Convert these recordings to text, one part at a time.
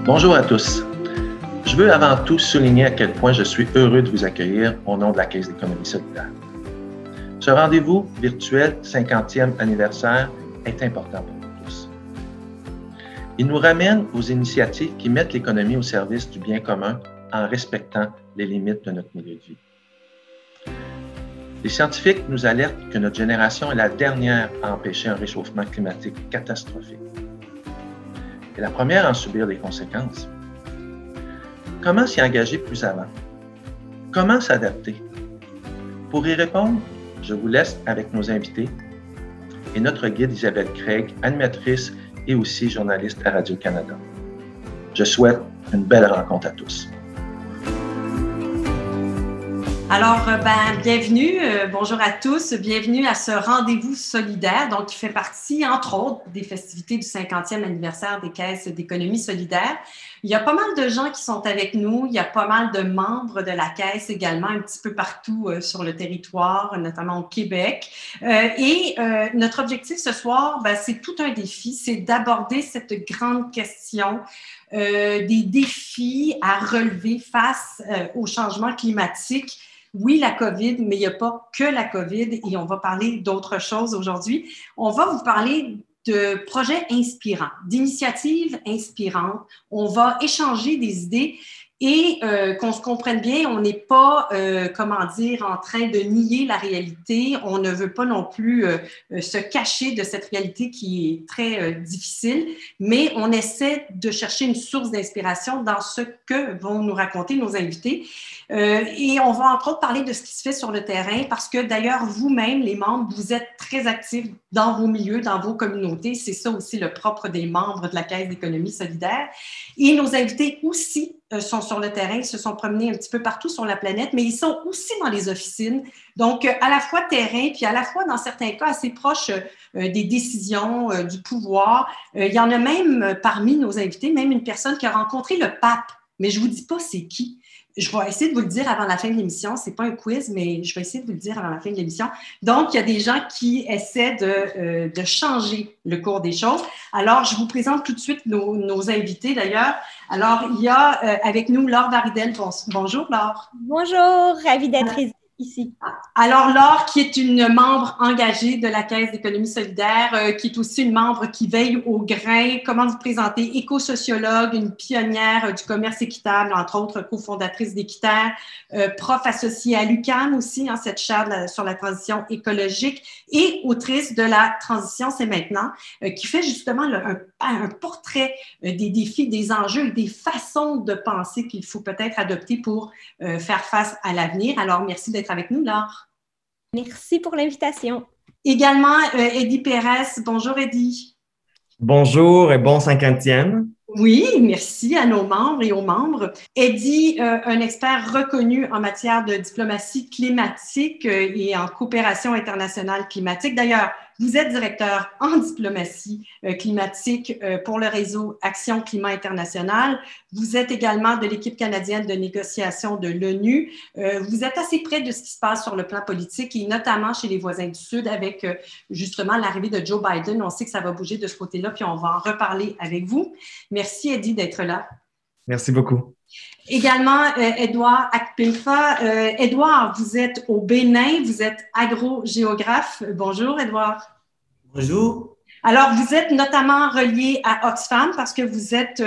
Bonjour à tous. Je veux avant tout souligner à quel point je suis heureux de vous accueillir au nom de la Caisse d'économie solidaire. Ce rendez-vous virtuel 50e anniversaire est important pour nous tous. Il nous ramène aux initiatives qui mettent l'économie au service du bien commun en respectant les limites de notre milieu de vie. Les scientifiques nous alertent que notre génération est la dernière à empêcher un réchauffement climatique catastrophique et la première à en subir les conséquences. Comment s'y engager plus avant? Comment s'adapter? Pour y répondre, je vous laisse avec nos invités et notre guide Isabelle Craig, animatrice et aussi journaliste à Radio-Canada. Je souhaite une belle rencontre à tous. Alors, bienvenue, bonjour à tous, bienvenue à ce rendez-vous solidaire, donc qui fait partie, entre autres, des festivités du 50e anniversaire des Caisses d'économie solidaire. Il y a pas mal de gens qui sont avec nous, il y a pas mal de membres de la Caisse également, un petit peu partout sur le territoire, notamment au Québec. Notre objectif ce soir, c'est tout un défi, c'est d'aborder cette grande question des défis à relever face au changement climatique. Oui, la COVID, mais il n'y a pas que la COVID et on va parler d'autres choses aujourd'hui. On va vous parler de projets inspirants, d'initiatives inspirantes. On va échanger des idées et qu'on se comprenne bien, on n'est pas, en train de nier la réalité. On ne veut pas non plus se cacher de cette réalité qui est très difficile, mais on essaie de chercher une source d'inspiration dans ce que vont nous raconter nos invités. Et on va entre autres parler de ce qui se fait sur le terrain parce que d'ailleurs, vous-même, les membres, vous êtes très actifs dans vos milieux, dans vos communautés. C'est ça aussi le propre des membres de la Caisse d'économie solidaire. Et nos invités aussi sont sur le terrain, se sont promenés un petit peu partout sur la planète, mais ils sont aussi dans les officines. Donc, à la fois terrain, puis à la fois, dans certains cas, assez proches des décisions, du pouvoir. Il y en a même parmi nos invités, même une personne qui a rencontré le pape, mais je ne vous dis pas c'est qui. Je vais essayer de vous le dire avant la fin de l'émission. Ce n'est pas un quiz, mais je vais essayer de vous le dire avant la fin de l'émission. Donc, il y a des gens qui essaient de changer le cours des choses. Alors, je vous présente tout de suite nos invités, d'ailleurs. Alors, il y a avec nous Laure Varidel. Bonjour, Laure. Bonjour, ravie d'être ici. Alors, Laure, qui est une membre engagée de la Caisse d'économie solidaire, qui est aussi une membre qui veille au grain. Comment vous présenter? Éco-sociologue, une pionnière du commerce équitable, entre autres cofondatrice d'Équiterre, prof associée à l'UQAM aussi, cette chaire sur la transition écologique et autrice de La transition, c'est maintenant, qui fait justement un portrait des défis, des enjeux, des façons de penser qu'il faut peut-être adopter pour faire face à l'avenir. Alors, merci d'être avec nous, Laure. Merci pour l'invitation. Également, Eddie Pérez. Bonjour, Eddie. Bonjour et bon 50e. Oui, merci à nos membres et aux membres. Eddie, un expert reconnu en matière de diplomatie climatique et en coopération internationale climatique. D'ailleurs, vous êtes directeur en diplomatie climatique pour le réseau Action Climat International. Vous êtes également de l'équipe canadienne de négociation de l'ONU. Vous êtes assez près de ce qui se passe sur le plan politique et notamment chez les voisins du Sud avec justement l'arrivée de Joe Biden. On sait que ça va bouger de ce côté-là, puis on va en reparler avec vous. Merci, Eddie, d'être là. Merci beaucoup. Également, Édouard Akpilfa. Édouard, vous êtes au Bénin, vous êtes agrogéographe. Bonjour, Édouard. Bonjour. Alors, vous êtes notamment relié à Oxfam parce que vous êtes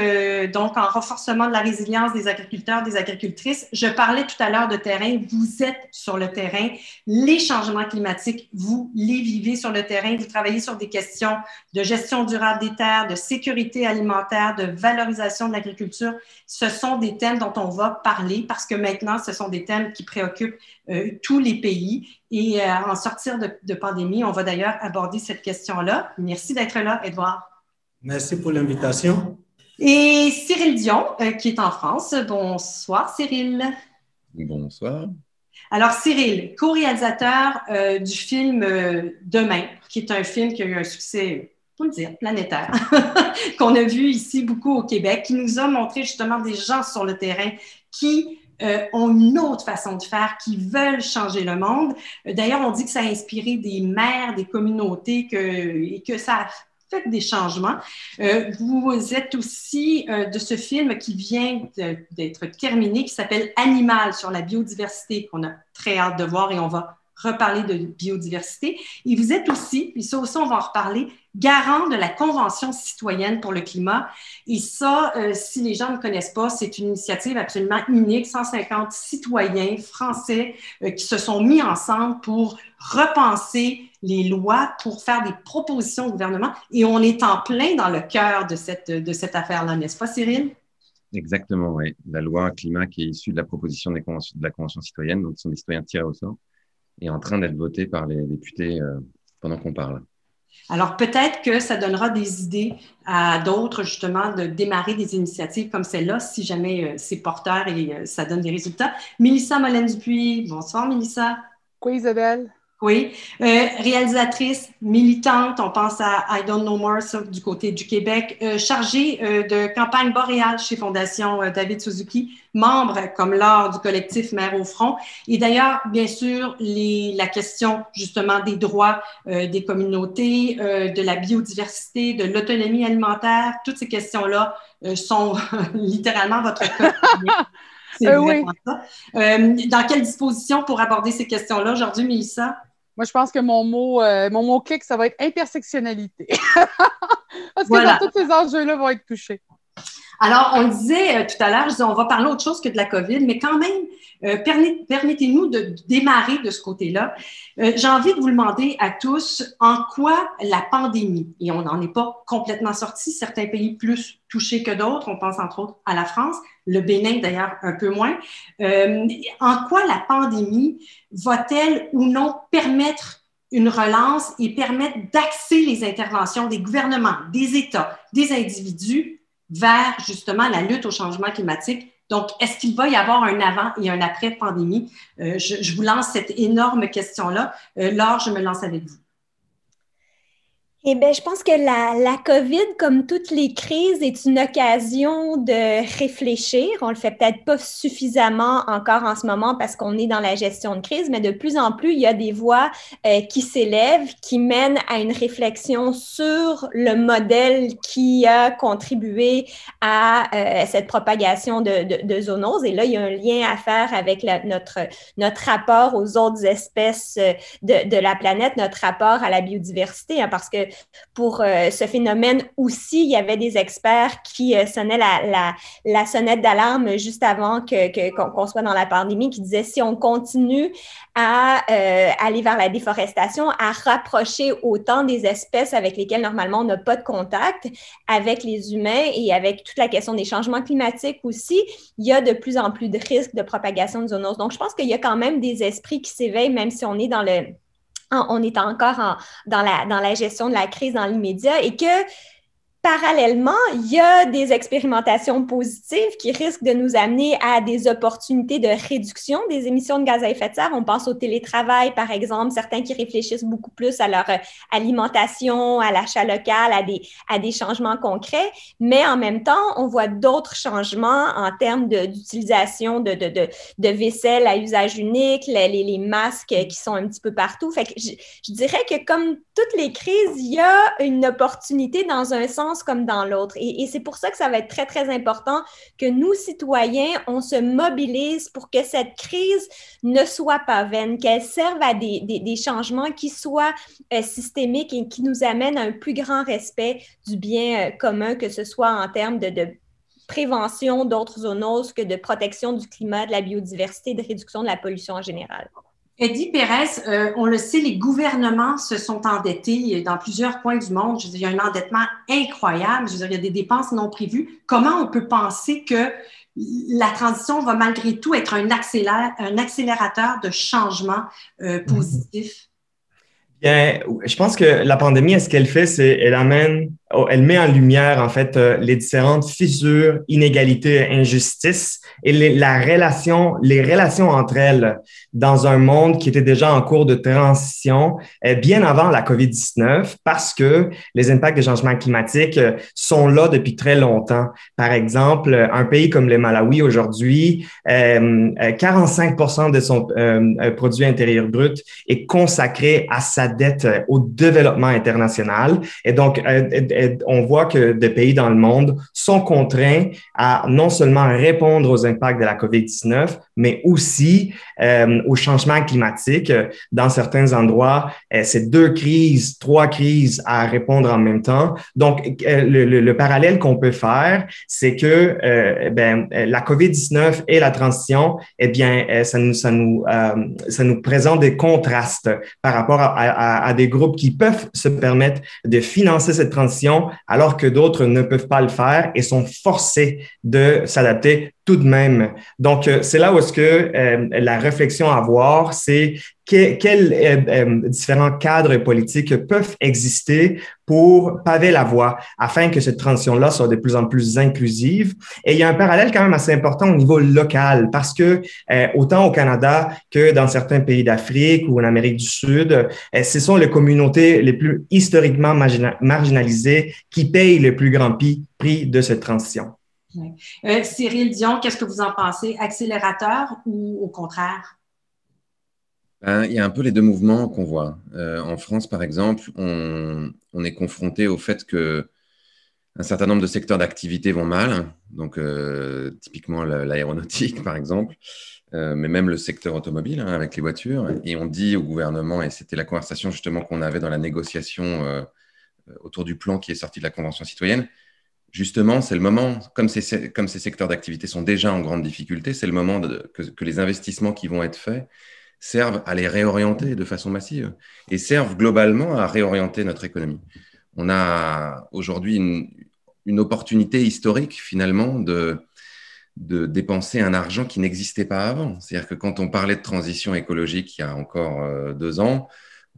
donc en renforcement de la résilience des agriculteurs, des agricultrices. Je parlais tout à l'heure de terrain. Vous êtes sur le terrain. Les changements climatiques, vous les vivez sur le terrain. Vous travaillez sur des questions de gestion durable des terres, de sécurité alimentaire, de valorisation de l'agriculture. Ce sont des thèmes dont on va parler parce que maintenant, ce sont des thèmes qui préoccupent tous les pays. Et en sortir de pandémie, on va d'ailleurs aborder cette question-là. Merci d'être là, Édouard. Merci pour l'invitation. Et Cyril Dion, qui est en France. Bonsoir, Cyril. Bonsoir. Alors, Cyril, co-réalisateur du film Demain, qui est un film qui a eu un succès, faut le dire, planétaire, qu'on a vu ici beaucoup au Québec, qui nous a montré justement des gens sur le terrain qui ont une autre façon de faire, qui veulent changer le monde. D'ailleurs, on dit que ça a inspiré des maires, des communautés et que ça faites des changements. Vous êtes aussi de ce film qui vient d'être terminé, qui s'appelle Animal sur la biodiversité, qu'on a très hâte de voir et on va reparler de biodiversité. Et vous êtes aussi, et ça aussi on va en reparler, garant de la Convention citoyenne pour le climat. Et ça, si les gens ne connaissent pas, c'est une initiative absolument unique. 150 citoyens français qui se sont mis ensemble pour repenser les lois, pour faire des propositions au gouvernement. Et on est en plein dans le cœur de cette affaire-là, n'est-ce pas, Cyril? Exactement, oui. La loi climat qui est issue de la proposition de la Convention citoyenne, donc ce sont des citoyens tirés au sort, est en train d'être votée par les députés pendant qu'on parle. Alors, peut-être que ça donnera des idées à d'autres, justement, de démarrer des initiatives comme celle-là, si jamais c'est porteur et ça donne des résultats. Mélissa Molène-Dupuis. Bonsoir, Mélissa. Oui, Isabelle. Oui, réalisatrice, militante, on pense à I Don't Know More, ça, du côté du Québec, chargée de campagne boréale chez Fondation David Suzuki, membre comme Laure du collectif Mères au front. Et d'ailleurs, bien sûr, la question justement des droits des communautés, de la biodiversité, de l'autonomie alimentaire, toutes ces questions-là sont littéralement votre quotidien. C'est vraiment ça. Dans quelle disposition pour aborder ces questions-là aujourd'hui, Mélissa? Moi, je pense que mon mot-clic, ça va être intersectionnalité. Parce que voilà. tous ces enjeux-là vont être touchés. Alors, on le disait tout à l'heure, on va parler autre chose que de la COVID, mais quand même, permettez-nous de démarrer de ce côté-là. J'ai envie de vous demander à tous en quoi la pandémie, et on n'en est pas complètement sorti, certains pays plus touchés que d'autres, on pense entre autres à la France, le Bénin d'ailleurs un peu moins, en quoi la pandémie va-t-elle ou non permettre une relance et permettre d'axer les interventions des gouvernements, des États, des individus vers justement la lutte au changement climatique. Donc, est-ce qu'il va y avoir un avant et un après pandémie? Je vous lance cette énorme question-là. Laure, je me lance avec vous. Eh bien, je pense que la COVID, comme toutes les crises, est une occasion de réfléchir. On le fait peut-être pas suffisamment encore en ce moment parce qu'on est dans la gestion de crise, mais de plus en plus, il y a des voix qui s'élèvent, qui mènent à une réflexion sur le modèle qui a contribué à cette propagation de zoonoses. Et là, il y a un lien à faire avec notre rapport aux autres espèces de la planète, notre rapport à la biodiversité, hein, parce que pour ce phénomène aussi, il y avait des experts qui sonnaient la sonnette d'alarme juste avant qu'on soit dans la pandémie, qui disaient si on continue à aller vers la déforestation, à rapprocher autant des espèces avec lesquelles normalement on n'a pas de contact avec les humains et avec toute la question des changements climatiques aussi, il y a de plus en plus de risques de propagation de zoonoses. Donc, je pense qu'il y a quand même des esprits qui s'éveillent, même si on est on est encore dans la gestion de la crise dans l'immédiat et que, parallèlement, il y a des expérimentations positives qui risquent de nous amener à des opportunités de réduction des émissions de gaz à effet de serre. On pense au télétravail, par exemple, certains qui réfléchissent beaucoup plus à leur alimentation, à l'achat local, à des changements concrets, mais en même temps, on voit d'autres changements en termes d'utilisation de vaisselle à usage unique, les masques qui sont un petit peu partout. Fait que je dirais que comme toutes les crises, il y a une opportunité dans un sens comme dans l'autre. Et c'est pour ça que ça va être très, très important que nous, citoyens, on se mobilise pour que cette crise ne soit pas vaine, qu'elle serve à des changements qui soient systémiques et qui nous amènent à un plus grand respect du bien commun, que ce soit en termes de prévention d'autres zoonoses que de protection du climat, de la biodiversité, de réduction de la pollution en général. Eddy Pérez, on le sait, les gouvernements se sont endettés dans plusieurs coins du monde. Je veux dire, il y a un endettement incroyable. Je veux dire, il y a des dépenses non prévues. Comment on peut penser que la transition va malgré tout être un accélérateur de changement positif? Bien, je pense que la pandémie, ce qu'elle fait, c'est qu'elle amène elle met en lumière, en fait, les différentes fissures, inégalités, injustices et les relations entre elles dans un monde qui était déjà en cours de transition bien avant la COVID-19 parce que les impacts des changements climatiques sont là depuis très longtemps. Par exemple, un pays comme le Malawi aujourd'hui, 45% de son produit intérieur brut est consacré à sa dette au développement international. Et donc, on voit que des pays dans le monde sont contraints à non seulement répondre aux impacts de la COVID-19, mais aussi au changement climatique. Dans certains endroits, c'est 2 crises, 3 crises à répondre en même temps. Donc, le parallèle qu'on peut faire, c'est que la COVID-19 et la transition, eh bien, ça nous présente des contrastes par rapport à des groupes qui peuvent se permettre de financer cette transition alors que d'autres ne peuvent pas le faire et sont forcés de s'adapter tout de même. Donc, c'est là où est-ce que la réflexion à avoir, c'est quels différents cadres politiques peuvent exister pour paver la voie afin que cette transition-là soit de plus en plus inclusive. Et il y a un parallèle quand même assez important au niveau local parce que autant au Canada que dans certains pays d'Afrique ou en Amérique du Sud, ce sont les communautés les plus historiquement marginalisées qui payent le plus grand prix de cette transition. Oui. Cyril Dion, qu'est-ce que vous en pensez? Accélérateur ou au contraire? Il y a un peu les deux mouvements qu'on voit. En France, par exemple, on est confronté au fait que un certain nombre de secteurs d'activité vont mal, donc typiquement l'aéronautique, par exemple, mais même le secteur automobile avec les voitures. Et on dit au gouvernement, et c'était la conversation justement qu'on avait dans la négociation autour du plan qui est sorti de la Convention citoyenne, justement, c'est le moment, comme ces secteurs d'activité sont déjà en grande difficulté, c'est le moment que les investissements qui vont être faits servent à les réorienter de façon massive et servent globalement à réorienter notre économie. On a aujourd'hui une opportunité historique, finalement, de dépenser un argent qui n'existait pas avant. C'est-à-dire que quand on parlait de transition écologique il y a encore 2 ans,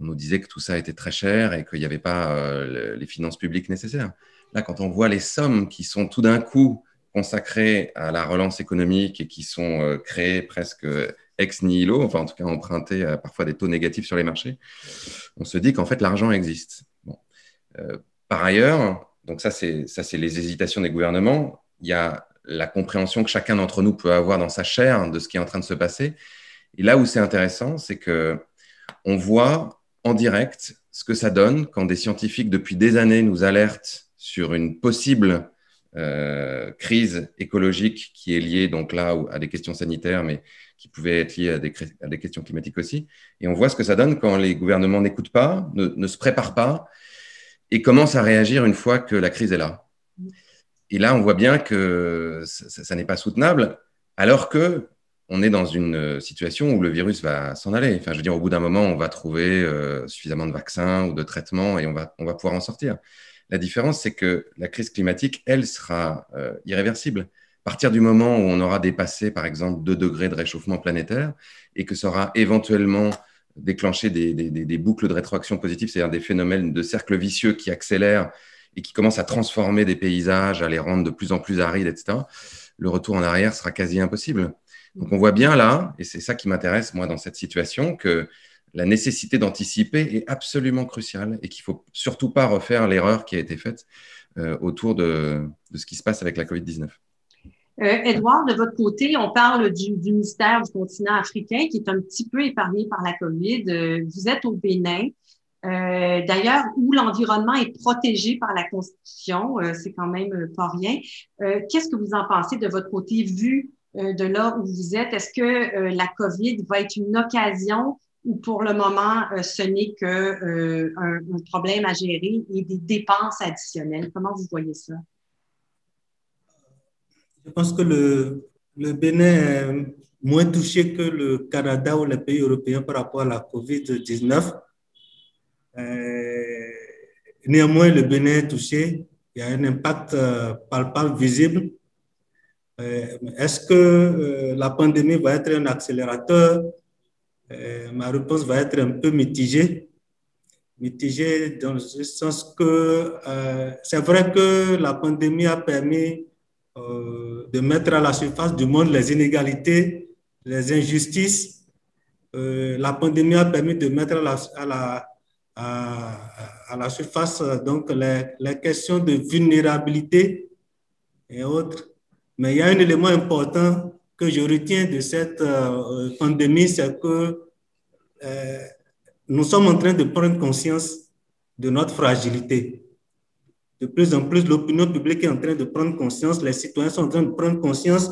on nous disait que tout ça était très cher et qu'il n'y avait pas les finances publiques nécessaires. Là, quand on voit les sommes qui sont tout d'un coup consacrées à la relance économique et qui sont créées presque ex nihilo, enfin en tout cas empruntées à parfois des taux négatifs sur les marchés, on se dit qu'en fait l'argent existe. Bon. Par ailleurs, donc ça c'est les hésitations des gouvernements, il y a la compréhension que chacun d'entre nous peut avoir dans sa chair de ce qui est en train de se passer. Et là où c'est intéressant, c'est qu'on voit en direct ce que ça donne quand des scientifiques depuis des années nous alertent sur une possible crise écologique qui est liée donc là à des questions sanitaires, mais qui pouvait être liée à des questions climatiques aussi. Et on voit ce que ça donne quand les gouvernements n'écoutent pas, ne se préparent pas et commencent à réagir une fois que la crise est là. Et là, on voit bien que ça n'est pas soutenable, alors que on est dans une situation où le virus va s'en aller. Enfin, je veux dire, au bout d'un moment, on va trouver suffisamment de vaccins ou de traitements et on va pouvoir en sortir. La différence, c'est que la crise climatique, elle, sera irréversible. À partir du moment où on aura dépassé, par exemple, 2 degrés de réchauffement planétaire et que ça aura éventuellement déclenché des boucles de rétroaction positive, c'est-à-dire des phénomènes de cercle vicieux qui accélèrent et qui commencent à transformer des paysages, à les rendre de plus en plus arides, etc., le retour en arrière sera quasi impossible. Donc, on voit bien là, et c'est ça qui m'intéresse, moi, dans cette situation, que la nécessité d'anticiper est absolument cruciale et qu'il ne faut surtout pas refaire l'erreur qui a été faite autour de ce qui se passe avec la COVID-19. Edouard, de votre côté, on parle du mystère du continent africain qui est un petit peu épargné par la COVID. Vous êtes au Bénin, d'ailleurs, où l'environnement est protégé par la Constitution. C'est quand même pas rien. Qu'est-ce que vous en pensez de votre côté, vu de là où vous êtes? Est-ce que la COVID va être une occasion ou pour le moment, ce n'est qu'un problème à gérer et des dépenses additionnelles? Comment vous voyez ça? Je pense que le Bénin est moins touché que le Canada ou les pays européens par rapport à la COVID-19. Néanmoins, le Bénin est touché. Il y a un impact palpable, visible. Est-ce que la pandémie va être un accélérateur? Ma réponse va être un peu mitigée. mitigé dans le sens que c'est vrai que la pandémie a permis de mettre à la surface du monde les inégalités, les injustices. La pandémie a permis de mettre à la surface donc les questions de vulnérabilité et autres. Mais il y a un élément important que je retiens de cette pandémie, c'est que nous sommes en train de prendre conscience de notre fragilité. De plus en plus, l'opinion publique est en train de prendre conscience, les citoyens sont en train de prendre conscience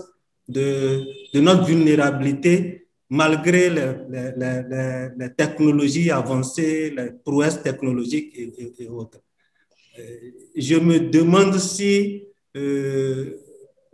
de notre vulnérabilité malgré les technologies avancées, les prouesses technologiques et autres. Je me demande si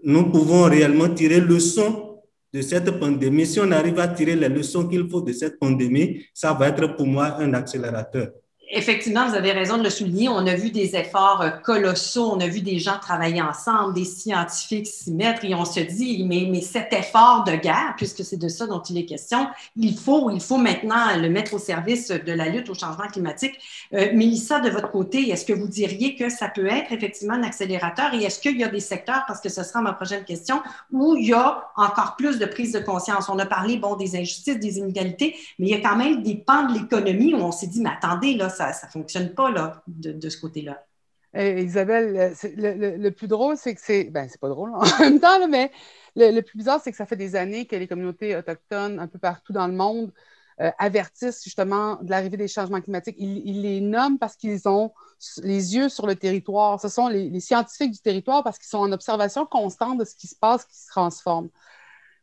nous pouvons réellement tirer leçon de cette pandémie. Si on arrive à tirer les leçons qu'il faut de cette pandémie, ça va être pour moi un accélérateur. Effectivement, vous avez raison de le souligner. On a vu des efforts colossaux. On a vu des gens travailler ensemble, des scientifiques s'y mettre et on se dit, mais cet effort de guerre, puisque c'est de ça dont il est question, il faut maintenant le mettre au service de la lutte au changement climatique. Mélissa, de votre côté, est-ce que vous diriez que ça peut être effectivement un accélérateur et est-ce qu'il y a des secteurs, parce que ce sera ma prochaine question, où il y a encore plus de prise de conscience? On a parlé, des injustices, des inégalités, mais il y a quand même des pans de l'économie où on s'est dit, mais attendez, là, ça ne fonctionne pas là, de ce côté-là. Isabelle, le plus drôle, c'est que c'est pas drôle en même temps, là, mais le plus bizarre, c'est que ça fait des années que les communautés autochtones, un peu partout dans le monde, avertissent justement de l'arrivée des changements climatiques. Ils les nomment parce qu'ils ont les yeux sur le territoire. Ce sont les scientifiques du territoire parce qu'ils sont en observation constante de ce qui se passe, qui se transforme.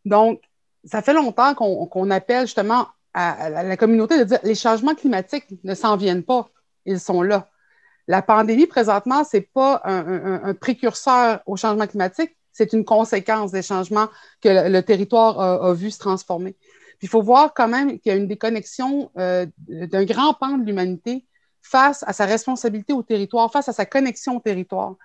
Donc, ça fait longtemps qu'on appelle justement à la communauté de dire les changements climatiques ne s'en viennent pas, ils sont là. La pandémie, présentement, ce n'est pas un précurseur au changement climatique, c'est une conséquence des changements que le territoire a vu se transformer. Puis il faut voir quand même qu'il y a une déconnexion d'un grand pan de l'humanité face à sa responsabilité au territoire, face à sa connexion au territoire.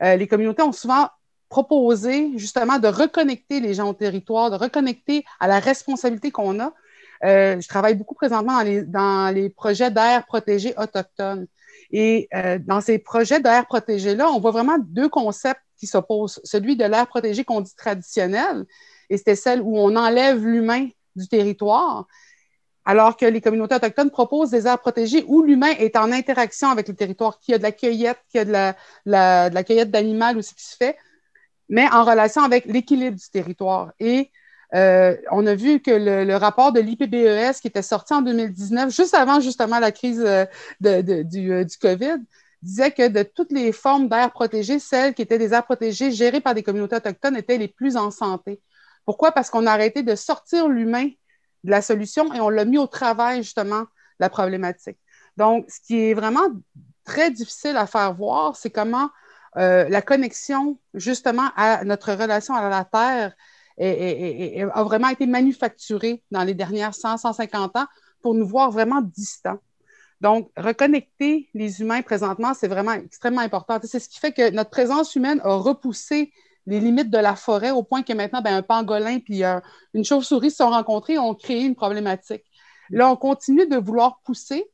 Les communautés ont souvent proposé justement de reconnecter les gens au territoire, de reconnecter à la responsabilité qu'on a. Je travaille beaucoup présentement dans les projets d'aires protégées autochtones. Et dans ces projets d'aires protégées-là, on voit vraiment deux concepts qui s'opposent. Celui de l'aire protégée qu'on dit traditionnelle, et c'était celle où on enlève l'humain du territoire, alors que les communautés autochtones proposent des aires protégées où l'humain est en interaction avec le territoire, qu'il y a de la cueillette, qu'il y a de la cueillette d'animal aussi qui se fait, mais en relation avec l'équilibre du territoire. Et on a vu que le rapport de l'IPBES qui était sorti en 2019, juste avant justement la crise du COVID, disait que de toutes les formes d'aires protégées, celles qui étaient des aires protégées gérées par des communautés autochtones étaient les plus en santé. Pourquoi? Parce qu'on a arrêté de sortir l'humain de la solution et on l'a mis au travail justement la problématique. Donc, ce qui est vraiment très difficile à faire voir, c'est comment la connexion justement à notre relation à la Terre a vraiment été manufacturée dans les dernières 100-150 ans pour nous voir vraiment distants. Donc, reconnecter les humains présentement, c'est vraiment extrêmement important. C'est ce qui fait que notre présence humaine a repoussé les limites de la forêt au point que maintenant, un pangolin puis une chauve-souris se sont rencontrés et ont créé une problématique. Là, on continue de vouloir pousser,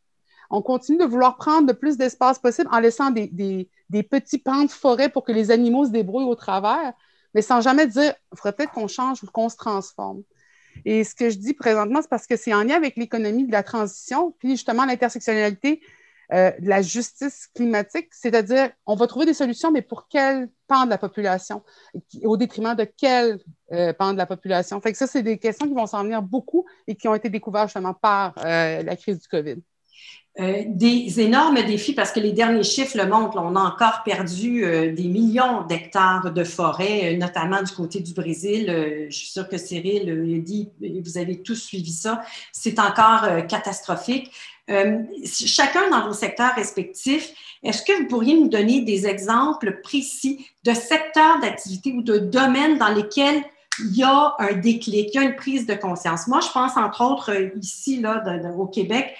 on continue de vouloir prendre le plus d'espace possible en laissant des petits pans de forêt pour que les animaux se débrouillent au travers, mais sans jamais dire « il faudrait peut-être qu'on change ou qu'on se transforme ». Et ce que je dis présentement, c'est parce que c'est en lien avec l'économie de la transition, puis justement l'intersectionnalité de la justice climatique, c'est-à-dire on va trouver des solutions, mais pour quel pan de la population, au détriment de quel pan de la population. Fait que ça, c'est des questions qui vont s'en venir beaucoup et qui ont été découvertes justement par la crise du COVID. Des énormes défis parce que les derniers chiffres le montrent. On a encore perdu des millions d'hectares de forêt, notamment du côté du Brésil. Je suis sûre que Cyril le dit, vous avez tous suivi ça. C'est encore catastrophique. Chacun dans vos secteurs respectifs, est-ce que vous pourriez nous donner des exemples précis de secteurs d'activité ou de domaines dans lesquels il y a un déclic, il y a une prise de conscience? Moi, je pense entre autres ici, là, au Québec,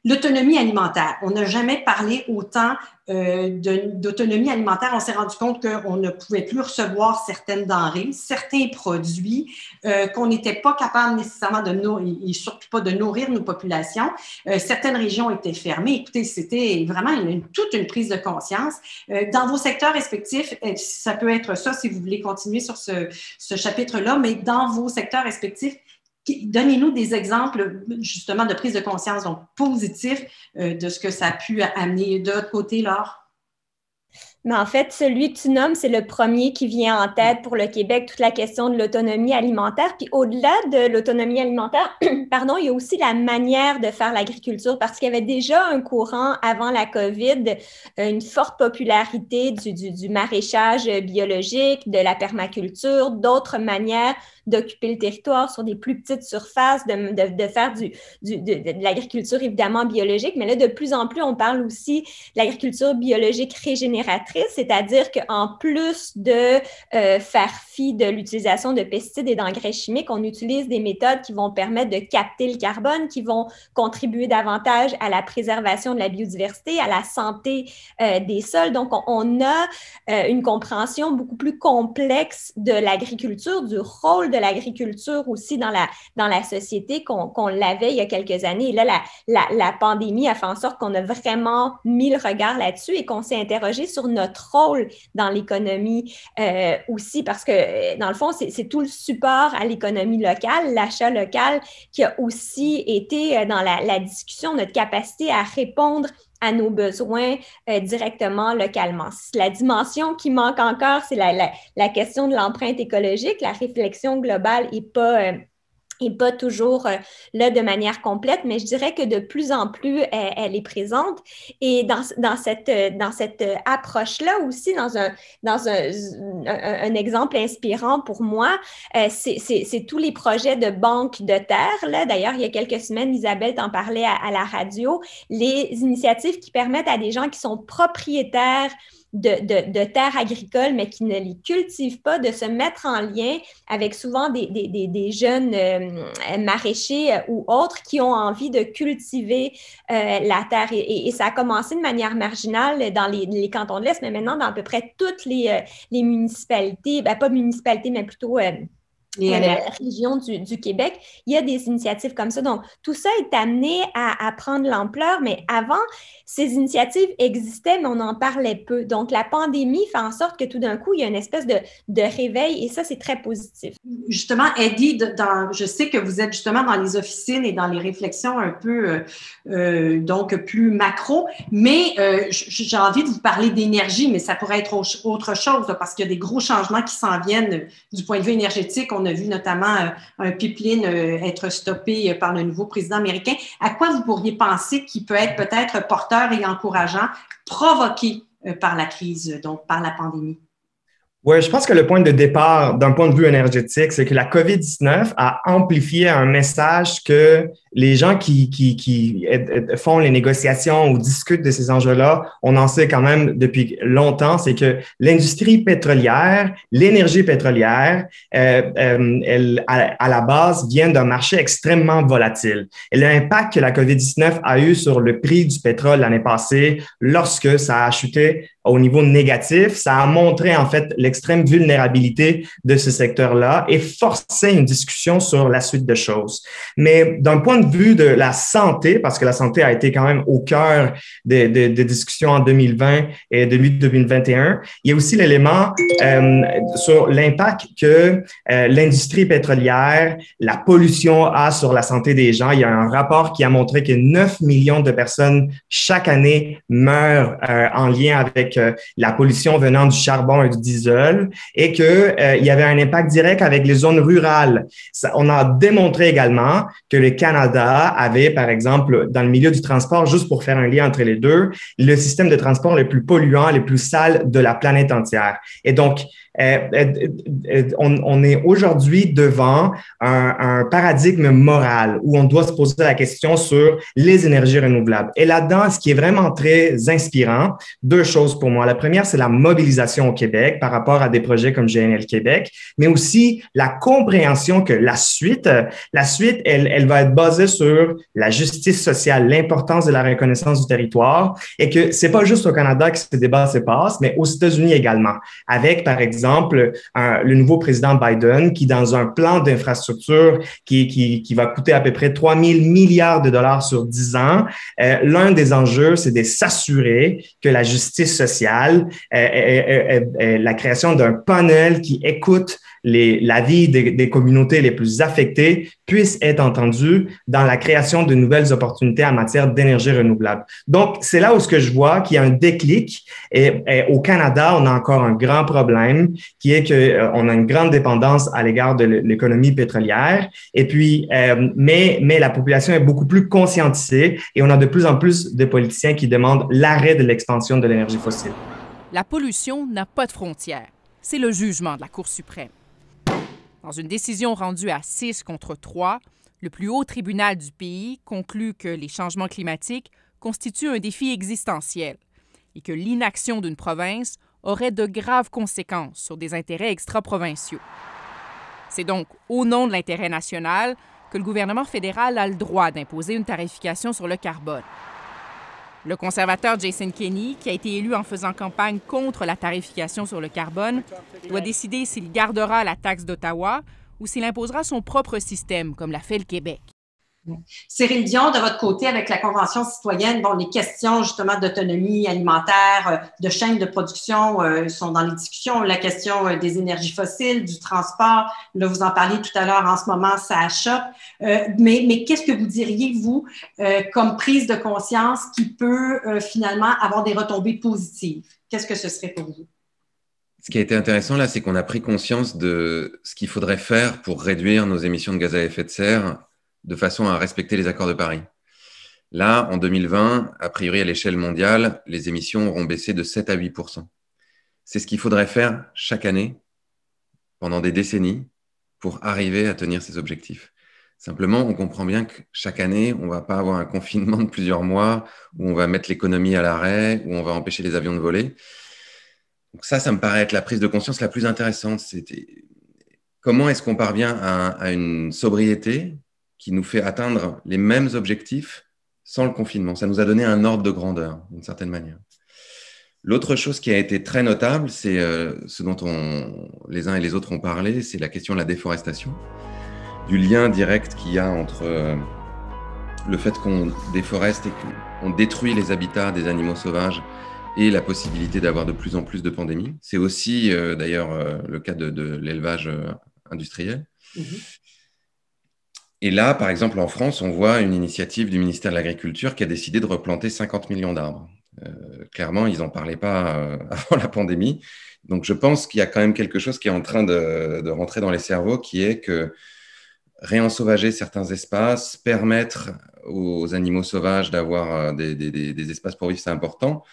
L'autonomie alimentaire. On n'a jamais parlé autant d'autonomie alimentaire. On s'est rendu compte qu'on ne pouvait plus recevoir certaines denrées, certains produits, qu'on n'était pas capable nécessairement de nourrir, et surtout pas de nourrir nos populations. Certaines régions étaient fermées. Écoutez, c'était vraiment toute une prise de conscience. Dans vos secteurs respectifs, ça peut être ça si vous voulez continuer sur ce chapitre-là, mais dans vos secteurs respectifs, donnez-nous des exemples justement de prise de conscience, donc positifs, de ce que ça a pu amener. De votre côté, Laure? Mais en fait, celui que tu nommes, c'est le premier qui vient en tête pour le Québec, toute la question de l'autonomie alimentaire. Puis au-delà de l'autonomie alimentaire, pardon, il y a aussi la manière de faire l'agriculture parce qu'il y avait déjà un courant avant la COVID, une forte popularité du maraîchage biologique, de la permaculture, d'autres manières d'occuper le territoire sur des plus petites surfaces, de faire de l'agriculture évidemment biologique. Mais là, de plus en plus, on parle aussi de l'agriculture biologique régénératrice, c'est-à-dire qu'en plus de faire fi de l'utilisation de pesticides et d'engrais chimiques, on utilise des méthodes qui vont permettre de capter le carbone, qui vont contribuer davantage à la préservation de la biodiversité, à la santé des sols. Donc, on a une compréhension beaucoup plus complexe de l'agriculture, du rôle de l'agriculture aussi dans la société qu'on l'avait il y a quelques années. Et là, la pandémie a fait en sorte qu'on a vraiment mis le regard là-dessus et qu'on s'est interrogé sur notre rôle dans l'économie aussi, parce que dans le fond, c'est tout le support à l'économie locale, l'achat local qui a aussi été dans la discussion, notre capacité à répondre à nos besoins directement localement. La dimension qui manque encore, c'est la question de l'empreinte écologique. La réflexion globale n'est pas toujours là de manière complète, mais je dirais que de plus en plus, elle est présente. Et dans cette approche-là aussi, dans un exemple inspirant pour moi, c'est tous les projets de banque de terre. Là. D'ailleurs, il y a quelques semaines, Isabelle t'en parlait à la radio, les initiatives qui permettent à des gens qui sont propriétaires de terres agricoles, mais qui ne les cultivent pas, de se mettre en lien avec souvent des jeunes maraîchers ou autres qui ont envie de cultiver la terre. Et ça a commencé de manière marginale dans les cantons de l'Est, mais maintenant dans à peu près toutes les municipalités, pas municipalités, mais plutôt la région du Québec, il y a des initiatives comme ça. Donc, tout ça est amené à prendre l'ampleur, mais avant, ces initiatives existaient, mais on en parlait peu. Donc, la pandémie fait en sorte que tout d'un coup, il y a une espèce de réveil et ça, c'est très positif. Justement, Eddie, je sais que vous êtes justement dans les officines et dans les réflexions un peu donc plus macro, mais j'ai envie de vous parler d'énergie, mais ça pourrait être autre chose là, parce qu'il y a des gros changements qui s'en viennent du point de vue énergétique. On a vu notamment un pipeline être stoppé par le nouveau président américain. À quoi vous pourriez penser qui peut être peut-être porteur et encourageant, provoqué par la crise, donc par la pandémie? Oui, je pense que le point de départ d'un point de vue énergétique, c'est que la COVID-19 a amplifié un message que les gens qui font les négociations ou discutent de ces enjeux-là, on en sait quand même depuis longtemps, c'est que l'industrie pétrolière, l'énergie pétrolière, elle, à la base, vient d'un marché extrêmement volatile. Et l'impact que la COVID-19 a eu sur le prix du pétrole l'année passée, lorsque ça a chuté au niveau négatif, ça a montré en fait l'extrême vulnérabilité de ce secteur-là et forcé une discussion sur la suite de choses. Mais d'un point de vue de la santé, parce que la santé a été quand même au cœur des discussions en 2020 et 2021, il y a aussi l'élément sur l'impact que l'industrie pétrolière, la pollution a sur la santé des gens. Il y a un rapport qui a montré que 9 millions de personnes chaque année meurent en lien avec la pollution venant du charbon et du diesel et que il y avait un impact direct avec les zones rurales. On a démontré également que le Canada avait, par exemple, dans le milieu du transport, juste pour faire un lien entre les deux, le système de transport le plus polluant, le plus sale de la planète entière. Et donc, on est aujourd'hui devant un paradigme moral où on doit se poser la question sur les énergies renouvelables. Et là-dedans, ce qui est vraiment très inspirant, deux choses pour moi. La première, c'est la mobilisation au Québec par rapport rapport à des projets comme GNL Québec, mais aussi la compréhension que la suite, elle va être basée sur la justice sociale, l'importance de la reconnaissance du territoire et que c'est pas juste au Canada que ce débat se passe, mais aux États-Unis également, avec, par exemple, le nouveau président Biden qui, dans un plan d'infrastructure qui va coûter à peu près 3 000 milliards de dollars sur 10 ans, l'un des enjeux, c'est de s'assurer que la justice sociale, la création d'un panel qui écoute l'avis des communautés les plus affectées puisse être entendu dans la création de nouvelles opportunités en matière d'énergie renouvelable. Donc, c'est là où ce que je vois qu'il y a un déclic. Et au Canada, on a encore un grand problème qui est qu'on a une grande dépendance à l'égard de l'économie pétrolière. Et puis, mais la population est beaucoup plus conscientisée et on a de plus en plus de politiciens qui demandent l'arrêt de l'expansion de l'énergie fossile. La pollution n'a pas de frontières. C'est le jugement de la Cour suprême. Dans une décision rendue à 6 contre 3, le plus haut tribunal du pays conclut que les changements climatiques constituent un défi existentiel et que l'inaction d'une province aurait de graves conséquences sur des intérêts extra-provinciaux. C'est donc au nom de l'intérêt national que le gouvernement fédéral a le droit d'imposer une tarification sur le carbone. Le conservateur Jason Kenney, qui a été élu en faisant campagne contre la tarification sur le carbone, doit décider s'il gardera la taxe d'Ottawa ou s'il imposera son propre système, comme l'a fait le Québec. Cyril Dion, de votre côté, avec la Convention citoyenne, bon, les questions justement d'autonomie alimentaire, de chaîne de production sont dans les discussions. La question des énergies fossiles, du transport, là, vous en parliez tout à l'heure, en ce moment, ça achoppe. Mais qu'est-ce que vous diriez, vous, comme prise de conscience qui peut finalement avoir des retombées positives? Qu'est-ce que ce serait pour vous? Ce qui a été intéressant, là, c'est qu'on a pris conscience de ce qu'il faudrait faire pour réduire nos émissions de gaz à effet de serre de façon à respecter les accords de Paris. Là, en 2020, a priori, à l'échelle mondiale, les émissions auront baissé de 7 à 8%. C'est ce qu'il faudrait faire chaque année, pendant des décennies, pour arriver à tenir ces objectifs. Simplement, on comprend bien que chaque année, on ne va pas avoir un confinement de plusieurs mois où on va mettre l'économie à l'arrêt, où on va empêcher les avions de voler. Donc ça me paraît être la prise de conscience la plus intéressante. C'était comment est-ce qu'on parvient à une sobriété qui nous fait atteindre les mêmes objectifs sans le confinement. Ça nous a donné un ordre de grandeur, d'une certaine manière. L'autre chose qui a été très notable, c'est ce dont les uns et les autres ont parlé, c'est la question de la déforestation, du lien direct qu'il y a entre le fait qu'on déforeste et qu'on détruit les habitats des animaux sauvages et la possibilité d'avoir de plus en plus de pandémies. C'est aussi d'ailleurs le cas de l'élevage industriel. Et là, par exemple, en France, on voit une initiative du ministère de l'Agriculture qui a décidé de replanter 50 millions d'arbres. Clairement, ils n'en parlaient pas avant la pandémie. Donc, je pense qu'il y a quand même quelque chose qui est en train de rentrer dans les cerveaux, qui est que réensauvager certains espaces, permettre aux animaux sauvages d'avoir des espaces pour vivre, c'est important.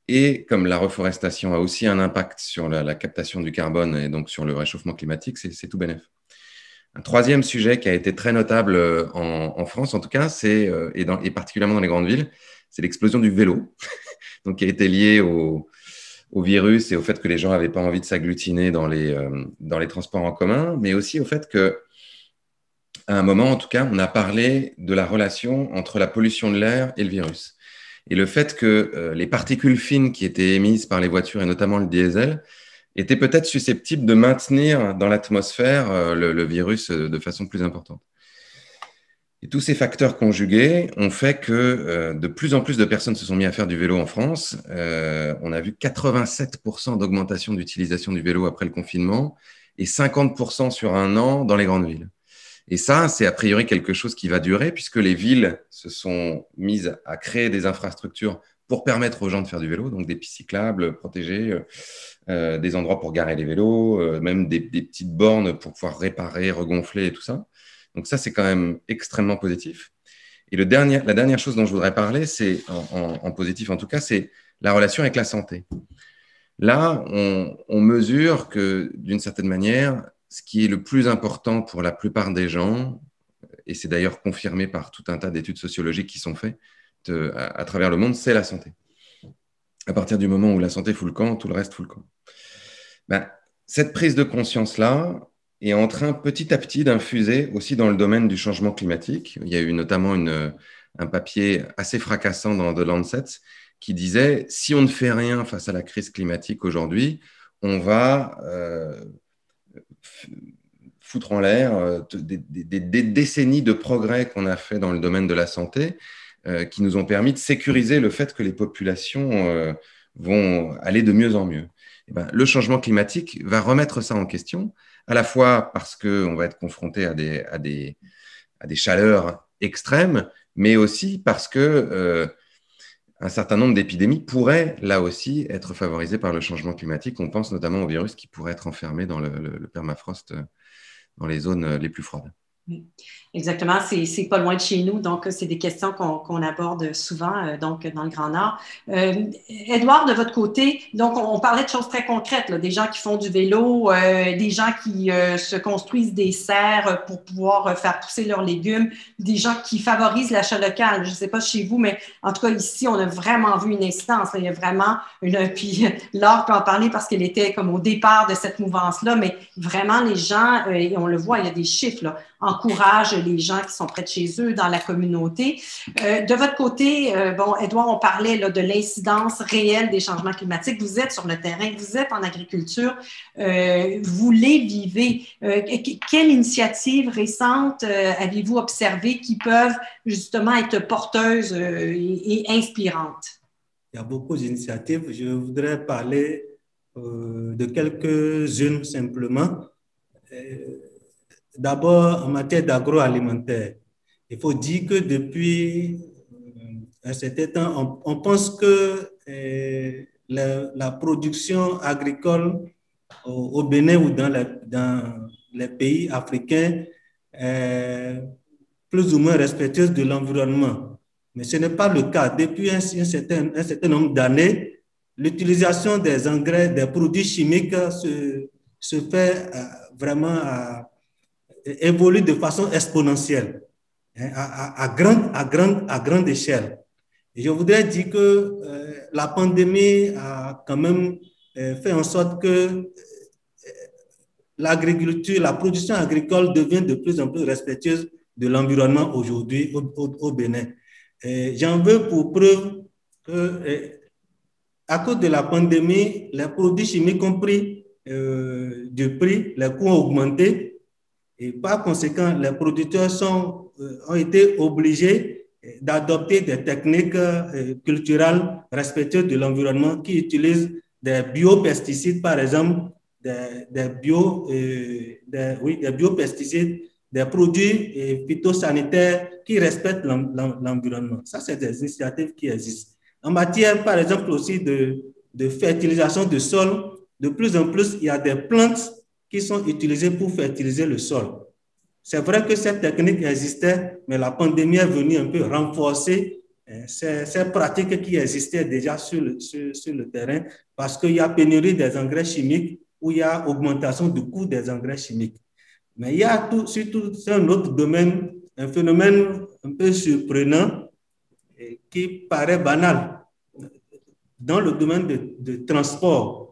Et comme la reforestation a aussi un impact sur la captation du carbone et donc sur le réchauffement climatique, c'est tout bénef. Un troisième sujet qui a été très notable en France, en tout cas, et particulièrement dans les grandes villes, c'est l'explosion du vélo, donc qui a été lié au virus et au fait que les gens n'avaient pas envie de s'agglutiner dans les transports en commun, mais aussi au fait qu'à un moment, en tout cas, on a parlé de la relation entre la pollution de l'air et le virus. Et le fait que les particules fines qui étaient émises par les voitures, et notamment le diesel, étaient peut-être susceptibles de maintenir dans l'atmosphère le virus de façon plus importante. Et tous ces facteurs conjugués ont fait que de plus en plus de personnes se sont mis à faire du vélo en France. On a vu 87% d'augmentation d'utilisation du vélo après le confinement et 50% sur un an dans les grandes villes. Et ça, c'est a priori quelque chose qui va durer puisque les villes se sont mises à créer des infrastructures pour permettre aux gens de faire du vélo, donc des pistes cyclables protégées, des endroits pour garer les vélos, même des petites bornes pour pouvoir réparer, regonfler et tout ça. Donc ça, c'est quand même extrêmement positif. Et la dernière chose dont je voudrais parler, c'est en positif en tout cas, c'est la relation avec la santé. Là, on mesure que d'une certaine manière, ce qui est le plus important pour la plupart des gens, et c'est d'ailleurs confirmé par tout un tas d'études sociologiques qui sont faites à travers le monde, c'est la santé. À partir du moment où la santé fout le camp, tout le reste fout le camp. Cette prise de conscience-là est en train petit à petit d'infuser aussi dans le domaine du changement climatique. Il y a eu notamment un papier assez fracassant dans The Lancet qui disait « Si on ne fait rien face à la crise climatique aujourd'hui, on va foutre en l'air des décennies de progrès qu'on a fait dans le domaine de la santé qui nous ont permis de sécuriser le fait que les populations vont aller de mieux en mieux. » Le changement climatique va remettre ça en question, à la fois parce qu'on va être confronté à des chaleurs extrêmes, mais aussi parce que un certain nombre d'épidémies pourraient, là aussi, être favorisées par le changement climatique. On pense notamment aux virus qui pourraient être enfermés dans le permafrost dans les zones les plus froides. Exactement, c'est pas loin de chez nous, donc c'est des questions qu'on aborde souvent donc dans le Grand Nord. Édouard, de votre côté, donc on parlait de choses très concrètes, là, des gens qui font du vélo, des gens qui se construisent des serres pour pouvoir faire pousser leurs légumes, des gens qui favorisent l'achat local. Je ne sais pas chez vous, mais en tout cas ici, on a vraiment vu une incidence. Là. Il y a vraiment puis Laure peut en parler parce qu'elle était comme au départ de cette mouvance-là, mais vraiment les gens, et on le voit, il y a des chiffres, là, encouragent les gens qui sont près de chez eux dans la communauté. De votre côté, Édouard, on parlait là, de l'incidence réelle des changements climatiques. Vous êtes sur le terrain, vous êtes en agriculture, vous les vivez. Quelle initiative récente avez-vous observé qui peuvent justement être porteuses et inspirantes? Il y a beaucoup d'initiatives. Je voudrais parler de quelques-unes simplement. D'abord, en matière d'agroalimentaire, il faut dire que depuis un certain temps, on pense que la production agricole au Bénin ou dans les pays africains est plus ou moins respectueuse de l'environnement. Mais ce n'est pas le cas. Depuis un certain nombre d'années, l'utilisation des engrais, des produits chimiques se fait vraiment évolue de façon exponentielle, hein, à grande échelle. Et je voudrais dire que la pandémie a quand même fait en sorte que l'agriculture, la production agricole devient de plus en plus respectueuse de l'environnement aujourd'hui au Bénin. J'en veux pour preuve que, à cause de la pandémie, les produits chimiques ont pris du prix, les coûts ont augmenté. Et par conséquent, les producteurs ont été obligés d'adopter des techniques culturelles respectueuses de l'environnement qui utilisent des biopesticides, par exemple, des biopesticides, des produits phytosanitaires qui respectent l'environnement. Ça, c'est des initiatives qui existent. En matière, par exemple, aussi de fertilisation de sol, de plus en plus, il y a des plantes qui sont utilisés pour fertiliser le sol. C'est vrai que cette technique existait, mais la pandémie est venue un peu renforcer ces pratiques qui existaient déjà sur le terrain parce qu'il y a pénurie des engrais chimiques ou il y a augmentation du coût des engrais chimiques. Mais il y a surtout un autre domaine, un phénomène un peu surprenant qui paraît banal. Dans le domaine de transport,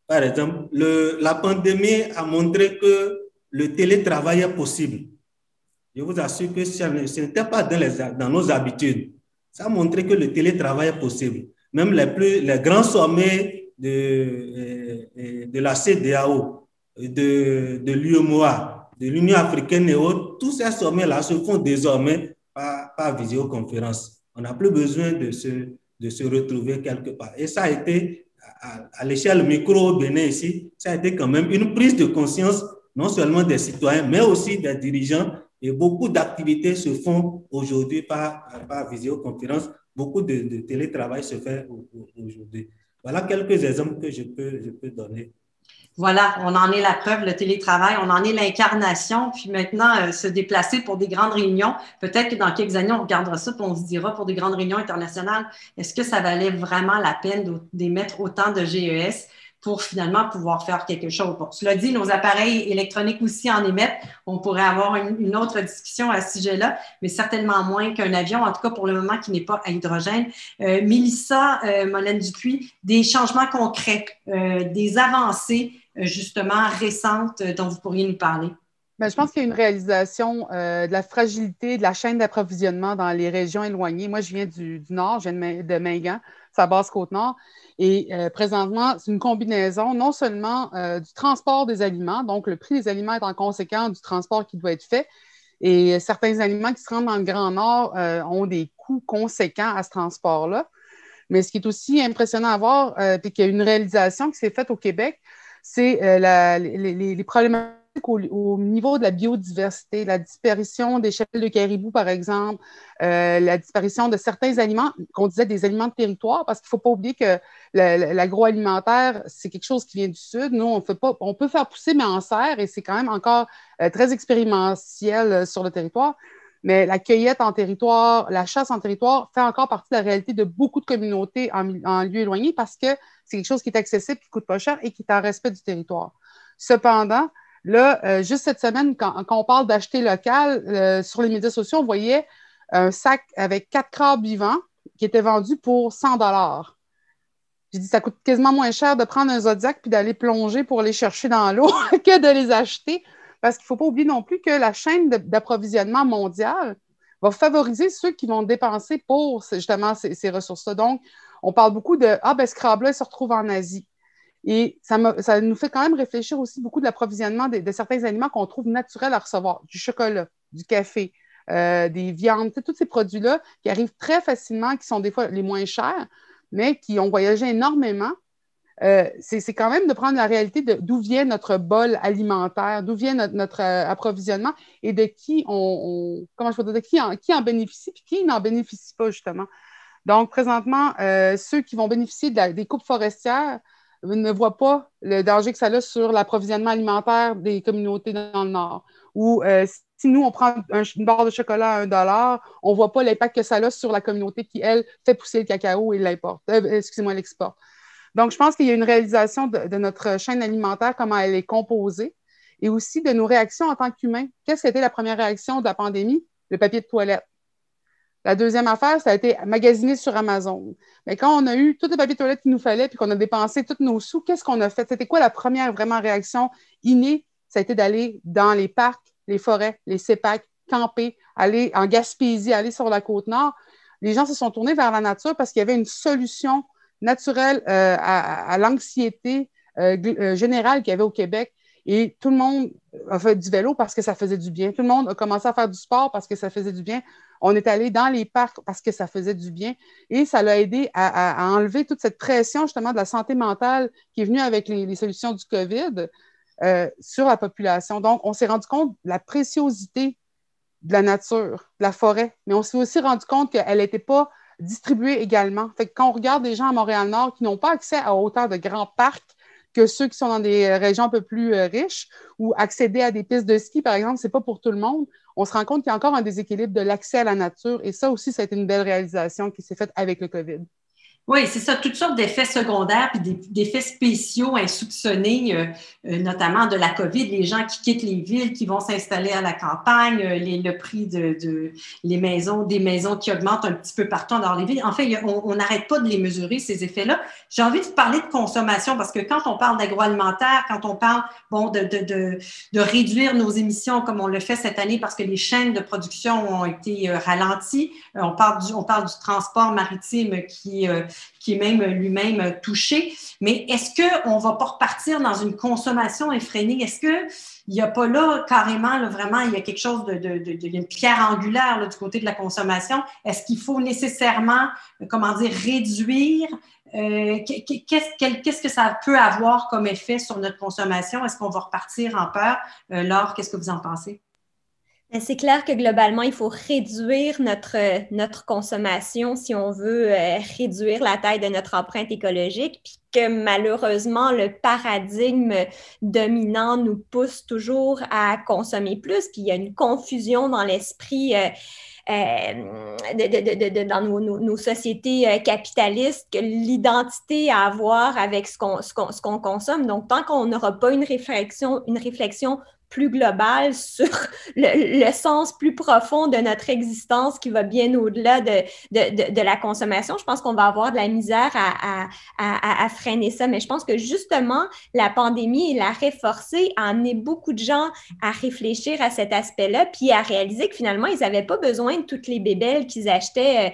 par exemple, la pandémie a montré que le télétravail est possible. Je vous assure que ce n'était pas dans nos habitudes. Ça a montré que le télétravail est possible. Même les grands sommets de la CEDEAO, de l'UEMOA, de l'Union africaine et autres, tous ces sommets-là se font désormais par visioconférence. On n'a plus besoin de se retrouver quelque part. Et ça a été à l'échelle micro au Bénin ici, ça a été quand même une prise de conscience, non seulement des citoyens, mais aussi des dirigeants. Et beaucoup d'activités se font aujourd'hui par visioconférence. Beaucoup de télétravail se fait aujourd'hui. Voilà quelques exemples que je peux donner. Voilà, on en est la preuve, le télétravail, on en est l'incarnation. Puis maintenant, se déplacer pour des grandes réunions, peut-être que dans quelques années, on regardera ça et on se dira pour des grandes réunions internationales, est-ce que ça valait vraiment la peine d'émettre autant de GES pour finalement pouvoir faire quelque chose? Bon, cela dit, nos appareils électroniques aussi en émettent. On pourrait avoir une autre discussion à ce sujet-là, mais certainement moins qu'un avion, en tout cas pour le moment qui n'est pas à hydrogène. Mélissa Molène-Dupuis, des changements concrets, des avancées justement récentes dont vous pourriez nous parler? Bien, je pense qu'il y a une réalisation de la fragilité de la chaîne d'approvisionnement dans les régions éloignées. Moi, je viens du Nord, je viens de Mingan, c'est la Basse-Côte-Nord. Et présentement, c'est une combinaison non seulement du transport des aliments, donc le prix des aliments est en conséquence du transport qui doit être fait. Et certains aliments qui se rendent dans le Grand Nord ont des coûts conséquents à ce transport-là. Mais ce qui est aussi impressionnant à voir, puis qu'il y a une réalisation qui s'est faite au Québec, c'est les problématiques au niveau de la biodiversité, la disparition des cheptels de caribou, par exemple, la disparition de certains aliments, qu'on disait des aliments de territoire, parce qu'il ne faut pas oublier que l'agroalimentaire, c'est quelque chose qui vient du Sud. Nous, on peut faire pousser, mais en serre, et c'est quand même encore très expérimentiel sur le territoire. Mais la cueillette en territoire, la chasse en territoire fait encore partie de la réalité de beaucoup de communautés en lieu éloigné parce que c'est quelque chose qui est accessible, qui ne coûte pas cher et qui est en respect du territoire. Cependant, là, juste cette semaine, quand on parle d'acheter local, sur les médias sociaux, on voyait un sac avec 4 crabes vivants qui était vendu pour 100 $. J'ai dit, ça coûte quasiment moins cher de prendre un Zodiac puis d'aller plonger pour les chercher dans l'eau que de les acheter. Parce qu'il ne faut pas oublier non plus que la chaîne d'approvisionnement mondiale va favoriser ceux qui vont dépenser pour justement ces ressources-là. Donc, on parle beaucoup de « Ah, ben ce crabe-là, il se retrouve en Asie ». Et ça nous fait quand même réfléchir aussi beaucoup de l'approvisionnement de certains aliments qu'on trouve naturels à recevoir, du chocolat, du café, des viandes, tous ces produits-là qui arrivent très facilement, qui sont des fois les moins chers, mais qui ont voyagé énormément. C'est quand même de prendre la réalité d'où vient notre bol alimentaire, d'où vient notre approvisionnement et de qui qui en bénéficie et qui n'en bénéficie pas, justement. Donc, présentement, ceux qui vont bénéficier des coupes forestières ne voient pas le danger que ça a sur l'approvisionnement alimentaire des communautés dans le Nord. Ou si nous, on prend une barre de chocolat à $1, on ne voit pas l'impact que ça a sur la communauté qui, elle, fait pousser le cacao et l'exporte. Donc, je pense qu'il y a une réalisation de notre chaîne alimentaire, comment elle est composée, et aussi de nos réactions en tant qu'humains. Qu'est-ce qui a été la première réaction de la pandémie? Le papier de toilette. La deuxième affaire, ça a été magasiné sur Amazon. Mais quand on a eu tout le papier de toilette qu'il nous fallait, puis qu'on a dépensé tous nos sous, qu'est-ce qu'on a fait? C'était quoi la première vraiment réaction innée? Ça a été d'aller dans les parcs, les forêts, les CEPAC, camper, aller en Gaspésie, aller sur la Côte-Nord. Les gens se sont tournés vers la nature parce qu'il y avait une solution naturelle à l'anxiété générale qu'il y avait au Québec. Et tout le monde a fait du vélo parce que ça faisait du bien. Tout le monde a commencé à faire du sport parce que ça faisait du bien. On est allé dans les parcs parce que ça faisait du bien. Et ça l'a aidé à enlever toute cette pression, justement, de la santé mentale qui est venue avec les solutions du COVID sur la population. Donc, on s'est rendu compte de la préciosité de la nature, de la forêt. Mais on s'est aussi rendu compte qu'elle n'était pas distribuée également. Fait que quand on regarde des gens à Montréal-Nord qui n'ont pas accès à autant de grands parcs que ceux qui sont dans des régions un peu plus riches ou accéder à des pistes de ski, par exemple, c'est pas pour tout le monde. On se rend compte qu'il y a encore un déséquilibre de l'accès à la nature et ça aussi, ça a été une belle réalisation qui s'est faite avec le COVID. Oui, c'est ça, toutes sortes d'effets secondaires puis d'effets spéciaux insoupçonnés, notamment de la COVID, les gens qui quittent les villes, qui vont s'installer à la campagne, le prix des maisons qui augmentent un petit peu partout dans les villes. En fait, on n'arrête pas de les mesurer, ces effets-là. J'ai envie de vous parler de consommation parce que quand on parle d'agroalimentaire, quand on parle de réduire nos émissions comme on le fait cette année parce que les chaînes de production ont été ralenties, on parle du transport maritime qui est même lui-même touché. Mais est-ce qu'on ne va pas repartir dans une consommation effrénée? Est-ce qu'il n'y a pas là, carrément, là, vraiment, il y a quelque chose il y a une pierre angulaire là, du côté de la consommation? Est-ce qu'il faut nécessairement, réduire? Qu'est-ce que ça peut avoir comme effet sur notre consommation? Est-ce qu'on va repartir en peur? Laure, qu'est-ce que vous en pensez? C'est clair que globalement, il faut réduire notre consommation si on veut réduire la taille de notre empreinte écologique, puis que malheureusement, le paradigme dominant nous pousse toujours à consommer plus, puis il y a une confusion dans l'esprit dans nos sociétés capitalistes, que l'identité à avoir avec ce qu'on consomme. Donc, tant qu'on n'aura pas une réflexion plus globale sur le sens plus profond de notre existence qui va bien au-delà de la consommation. Je pense qu'on va avoir de la misère à freiner ça, mais je pense que justement, la pandémie et l'arrêt forcé a amené beaucoup de gens à réfléchir à cet aspect-là, puis à réaliser que finalement, ils n'avaient pas besoin de toutes les bébelles qu'ils achetaient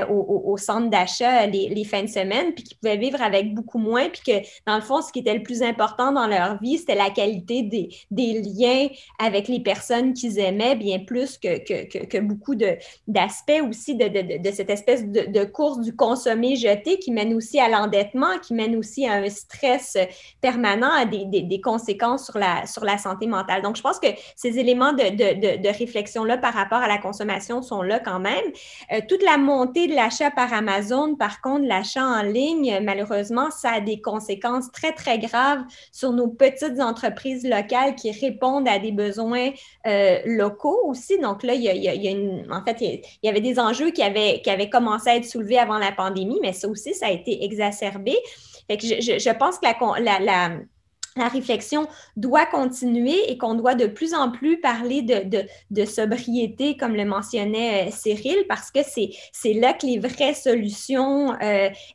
au centre d'achat les fins de semaine, puis qu'ils pouvaient vivre avec beaucoup moins, puis que dans le fond, ce qui était le plus important dans leur vie, c'était la qualité des liens avec les personnes qu'ils aimaient, bien plus que beaucoup d'aspects aussi de cette espèce de course du consommer-jeter qui mène aussi à l'endettement, qui mène aussi à un stress permanent, à des conséquences sur la santé mentale. Donc, je pense que ces éléments de réflexion-là par rapport à la consommation sont là quand même. Toute la montée de l'achat par Amazon, par contre, l'achat en ligne, malheureusement, ça a des conséquences très, très graves sur nos petites entreprises locales qui répondent à des besoins locaux aussi. Donc là, il y avait des enjeux qui avaient commencé à être soulevés avant la pandémie, mais ça aussi, ça a été exacerbé. Fait que je pense que la réflexion doit continuer et qu'on doit de plus en plus parler de sobriété, comme le mentionnait Cyril, parce que c'est là que les vraies solutions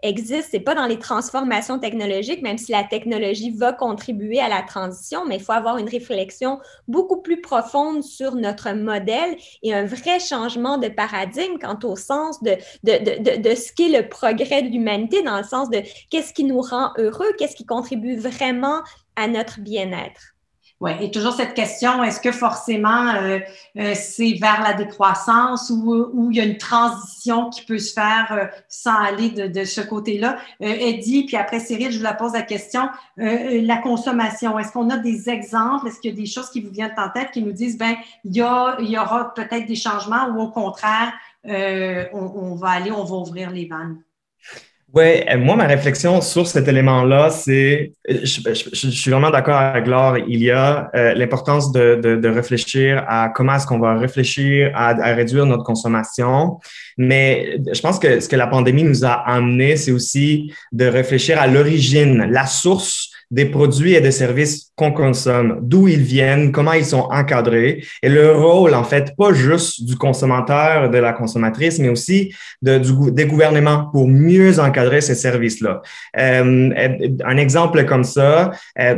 existent. C'est pas dans les transformations technologiques, même si la technologie va contribuer à la transition, mais il faut avoir une réflexion beaucoup plus profonde sur notre modèle et un vrai changement de paradigme quant au sens de ce qu'est le progrès de l'humanité, dans le sens de qu'est-ce qui nous rend heureux, qu'est-ce qui contribue vraiment à notre bien-être. Oui, et toujours cette question, est-ce que forcément c'est vers la décroissance ou il y a une transition qui peut se faire sans aller de ce côté-là? Eddie, puis après Cyril, je vous la pose la question, la consommation, est-ce qu'on a des exemples? Est-ce qu'il y a des choses qui vous viennent en tête qui nous disent, il y aura peut-être des changements ou au contraire, on va ouvrir les vannes? Oui, moi, ma réflexion sur cet élément-là, c'est, je suis vraiment d'accord avec Laure, il y a l'importance de réfléchir à comment est-ce qu'on va réfléchir à réduire notre consommation, mais je pense que ce que la pandémie nous a amené, c'est aussi de réfléchir à l'origine, la source des produits et des services qu'on consomme, d'où ils viennent, comment ils sont encadrés et le rôle, en fait, pas juste du consommateur, de la consommatrice, mais aussi des gouvernements pour mieux encadrer ces services-là. Un exemple comme ça,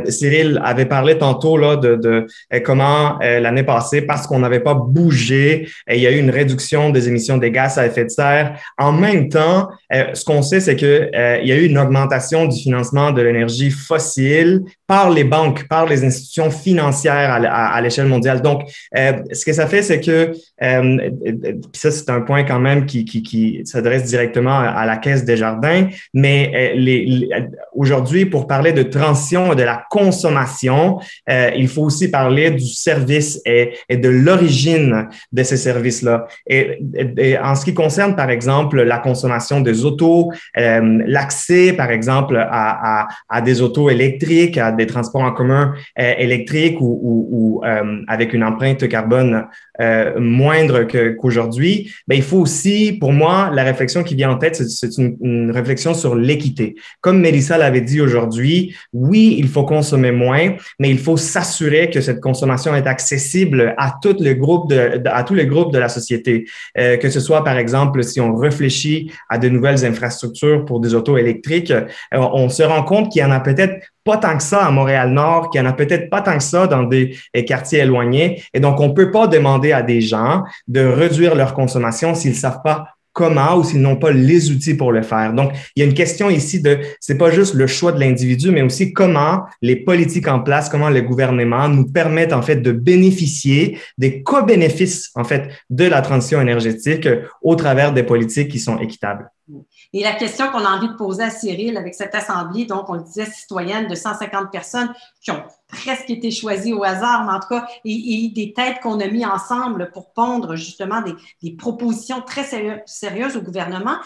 Cyril avait parlé tantôt là de comment l'année passée, parce qu'on n'avait pas bougé, il y a eu une réduction des émissions de gaz à effet de serre. En même temps, ce qu'on sait, c'est que il y a eu une augmentation du financement de l'énergie fossile par les banques, par les institutions financières à l'échelle mondiale. Donc, ce que ça fait, c'est que, puis ça, c'est un point quand même qui s'adresse directement à la Caisse des Jardins, mais aujourd'hui, pour parler de transition et de la consommation, il faut aussi parler du service et de l'origine de ces services-là. Et en ce qui concerne, par exemple, la consommation des autos, l'accès, par exemple, à des autos électriques, à des transports en commun électriques ou avec une empreinte carbone moindre qu'aujourd'hui, ben, il faut aussi, pour moi, la réflexion qui vient en tête, c'est une réflexion sur l'équité. Comme Mélissa l'avait dit aujourd'hui, oui, il faut consommer moins, mais il faut s'assurer que cette consommation est accessible à tous les groupes de la société. Que ce soit, par exemple, si on réfléchit à de nouvelles infrastructures pour des autos électriques, on se rend compte qu'il y en a peut-être pas tant que ça à Montréal-Nord, qu'il y en a peut-être pas tant que ça dans des quartiers éloignés. Et donc, on peut pas demander à des gens de réduire leur consommation s'ils savent pas comment ou s'ils n'ont pas les outils pour le faire. Donc, il y a une question ici c'est pas juste le choix de l'individu, mais aussi comment les politiques en place, comment le gouvernement nous permettent, en fait, de bénéficier des co-bénéfices, en fait, de la transition énergétique au travers des politiques qui sont équitables. Et la question qu'on a envie de poser à Cyril avec cette assemblée, donc on le disait, citoyenne de 150 personnes qui ont presque été choisies au hasard, mais en tout cas, et des têtes qu'on a mis ensemble pour pondre justement des propositions très sérieuses au gouvernement.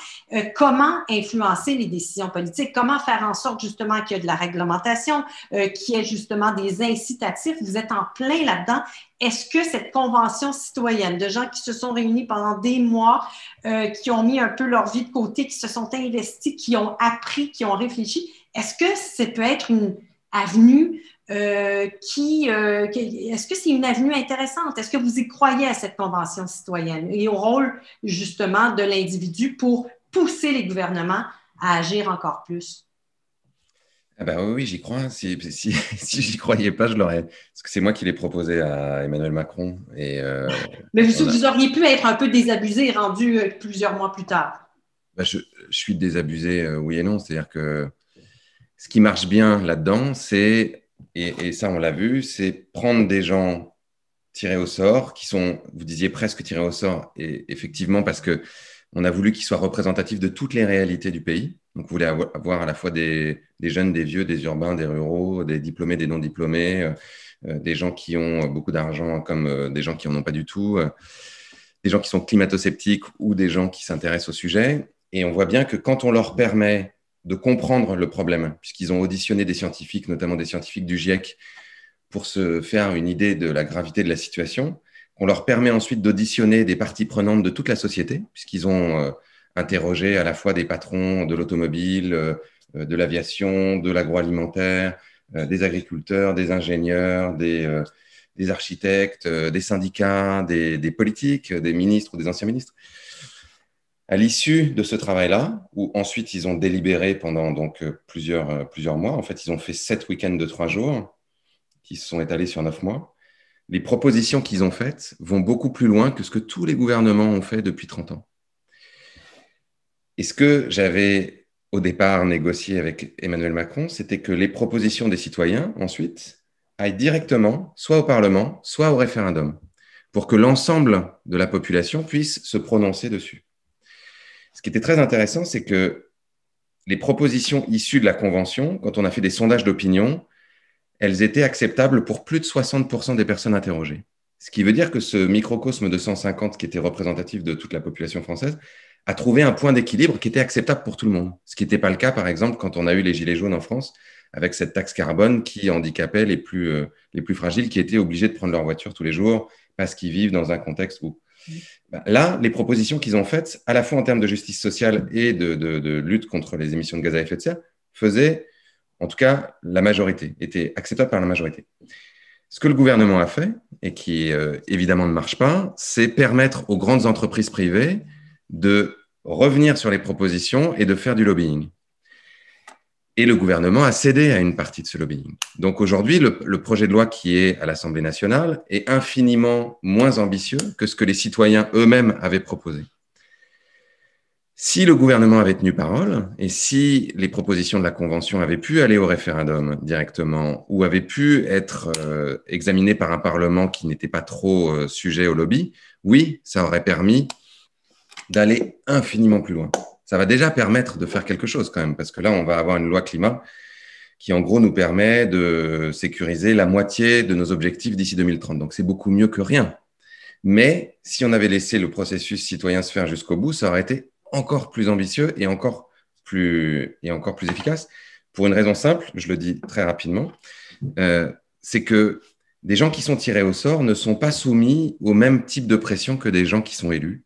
Comment influencer les décisions politiques? Comment faire en sorte justement qu'il y ait de la réglementation, qu'il y ait justement des incitatifs? Vous êtes en plein là-dedans. Est-ce que cette convention citoyenne de gens qui se sont réunis pendant des mois, qui ont mis un peu leur vie de côté, qui se sont investis, qui ont appris, qui ont réfléchi, est-ce que ça peut être une avenue qui est-ce que c'est une avenue intéressante? Est-ce que vous y croyez à cette convention citoyenne et au rôle, justement, de l'individu pour pousser les gouvernements à agir encore plus? Ah ben oui, j'y crois. Si j'y croyais pas, je l'aurais. Parce que c'est moi qui l'ai proposé à Emmanuel Macron. Mais vous auriez pu être un peu désabusé et rendu plusieurs mois plus tard. Je suis désabusé, oui et non. C'est-à-dire que ce qui marche bien là-dedans, c'est, et ça on l'a vu, c'est prendre des gens tirés au sort, qui sont, vous disiez presque tirés au sort, et effectivement parce que on a voulu qu'ils soient représentatifs de toutes les réalités du pays. Donc, vous voulez avoir à la fois des jeunes, des vieux, des urbains, des ruraux, des diplômés, des non-diplômés, des gens qui ont beaucoup d'argent comme des gens qui n'en ont pas du tout, des gens qui sont climato-sceptiques ou des gens qui s'intéressent au sujet. Et on voit bien que quand on leur permet de comprendre le problème, puisqu'ils ont auditionné des scientifiques, notamment des scientifiques du GIEC, pour se faire une idée de la gravité de la situation, on leur permet ensuite d'auditionner des parties prenantes de toute la société, puisqu'ils ont interrogé à la fois des patrons de l'automobile, de l'aviation, de l'agroalimentaire, des agriculteurs, des ingénieurs, des architectes, des syndicats, des politiques, des ministres ou des anciens ministres. À l'issue de ce travail-là, où ensuite ils ont délibéré pendant donc, plusieurs mois, en fait ils ont fait 7 week-ends de 3 jours, qui se sont étalés sur 9 mois, les propositions qu'ils ont faites vont beaucoup plus loin que ce que tous les gouvernements ont fait depuis 30 ans. Et ce que j'avais au départ négocié avec Emmanuel Macron, c'était que les propositions des citoyens, ensuite, aillent directement, soit au Parlement, soit au référendum, pour que l'ensemble de la population puisse se prononcer dessus. Ce qui était très intéressant, c'est que les propositions issues de la Convention, quand on a fait des sondages d'opinion, elles étaient acceptables pour plus de 60% des personnes interrogées. Ce qui veut dire que ce microcosme de 150, qui était représentatif de toute la population française, a trouvé un point d'équilibre qui était acceptable pour tout le monde. Ce qui n'était pas le cas, par exemple, quand on a eu les Gilets jaunes en France, avec cette taxe carbone qui handicapait les plus fragiles, qui étaient obligés de prendre leur voiture tous les jours parce qu'ils vivent dans un contexte où… Là, les propositions qu'ils ont faites, à la fois en termes de justice sociale et de lutte contre les émissions de gaz à effet de serre, faisaient… En tout cas, la majorité était acceptable par la majorité. Ce que le gouvernement a fait, et qui évidemment ne marche pas, c'est permettre aux grandes entreprises privées de revenir sur les propositions et de faire du lobbying. Et le gouvernement a cédé à une partie de ce lobbying. Donc aujourd'hui, le projet de loi qui est à l'Assemblée nationale est infiniment moins ambitieux que ce que les citoyens eux-mêmes avaient proposé. Si le gouvernement avait tenu parole et si les propositions de la Convention avaient pu aller au référendum directement ou avaient pu être examinées par un Parlement qui n'était pas trop sujet au lobby, oui, ça aurait permis d'aller infiniment plus loin. Ça va déjà permettre de faire quelque chose quand même, parce que là, on va avoir une loi climat qui, en gros, nous permet de sécuriser la moitié de nos objectifs d'ici 2030. Donc, c'est beaucoup mieux que rien. Mais si on avait laissé le processus citoyen se faire jusqu'au bout, ça aurait été encore plus ambitieux et encore plus efficace, pour une raison simple, je le dis très rapidement, c'est que des gens qui sont tirés au sort ne sont pas soumis au même type de pression que des gens qui sont élus,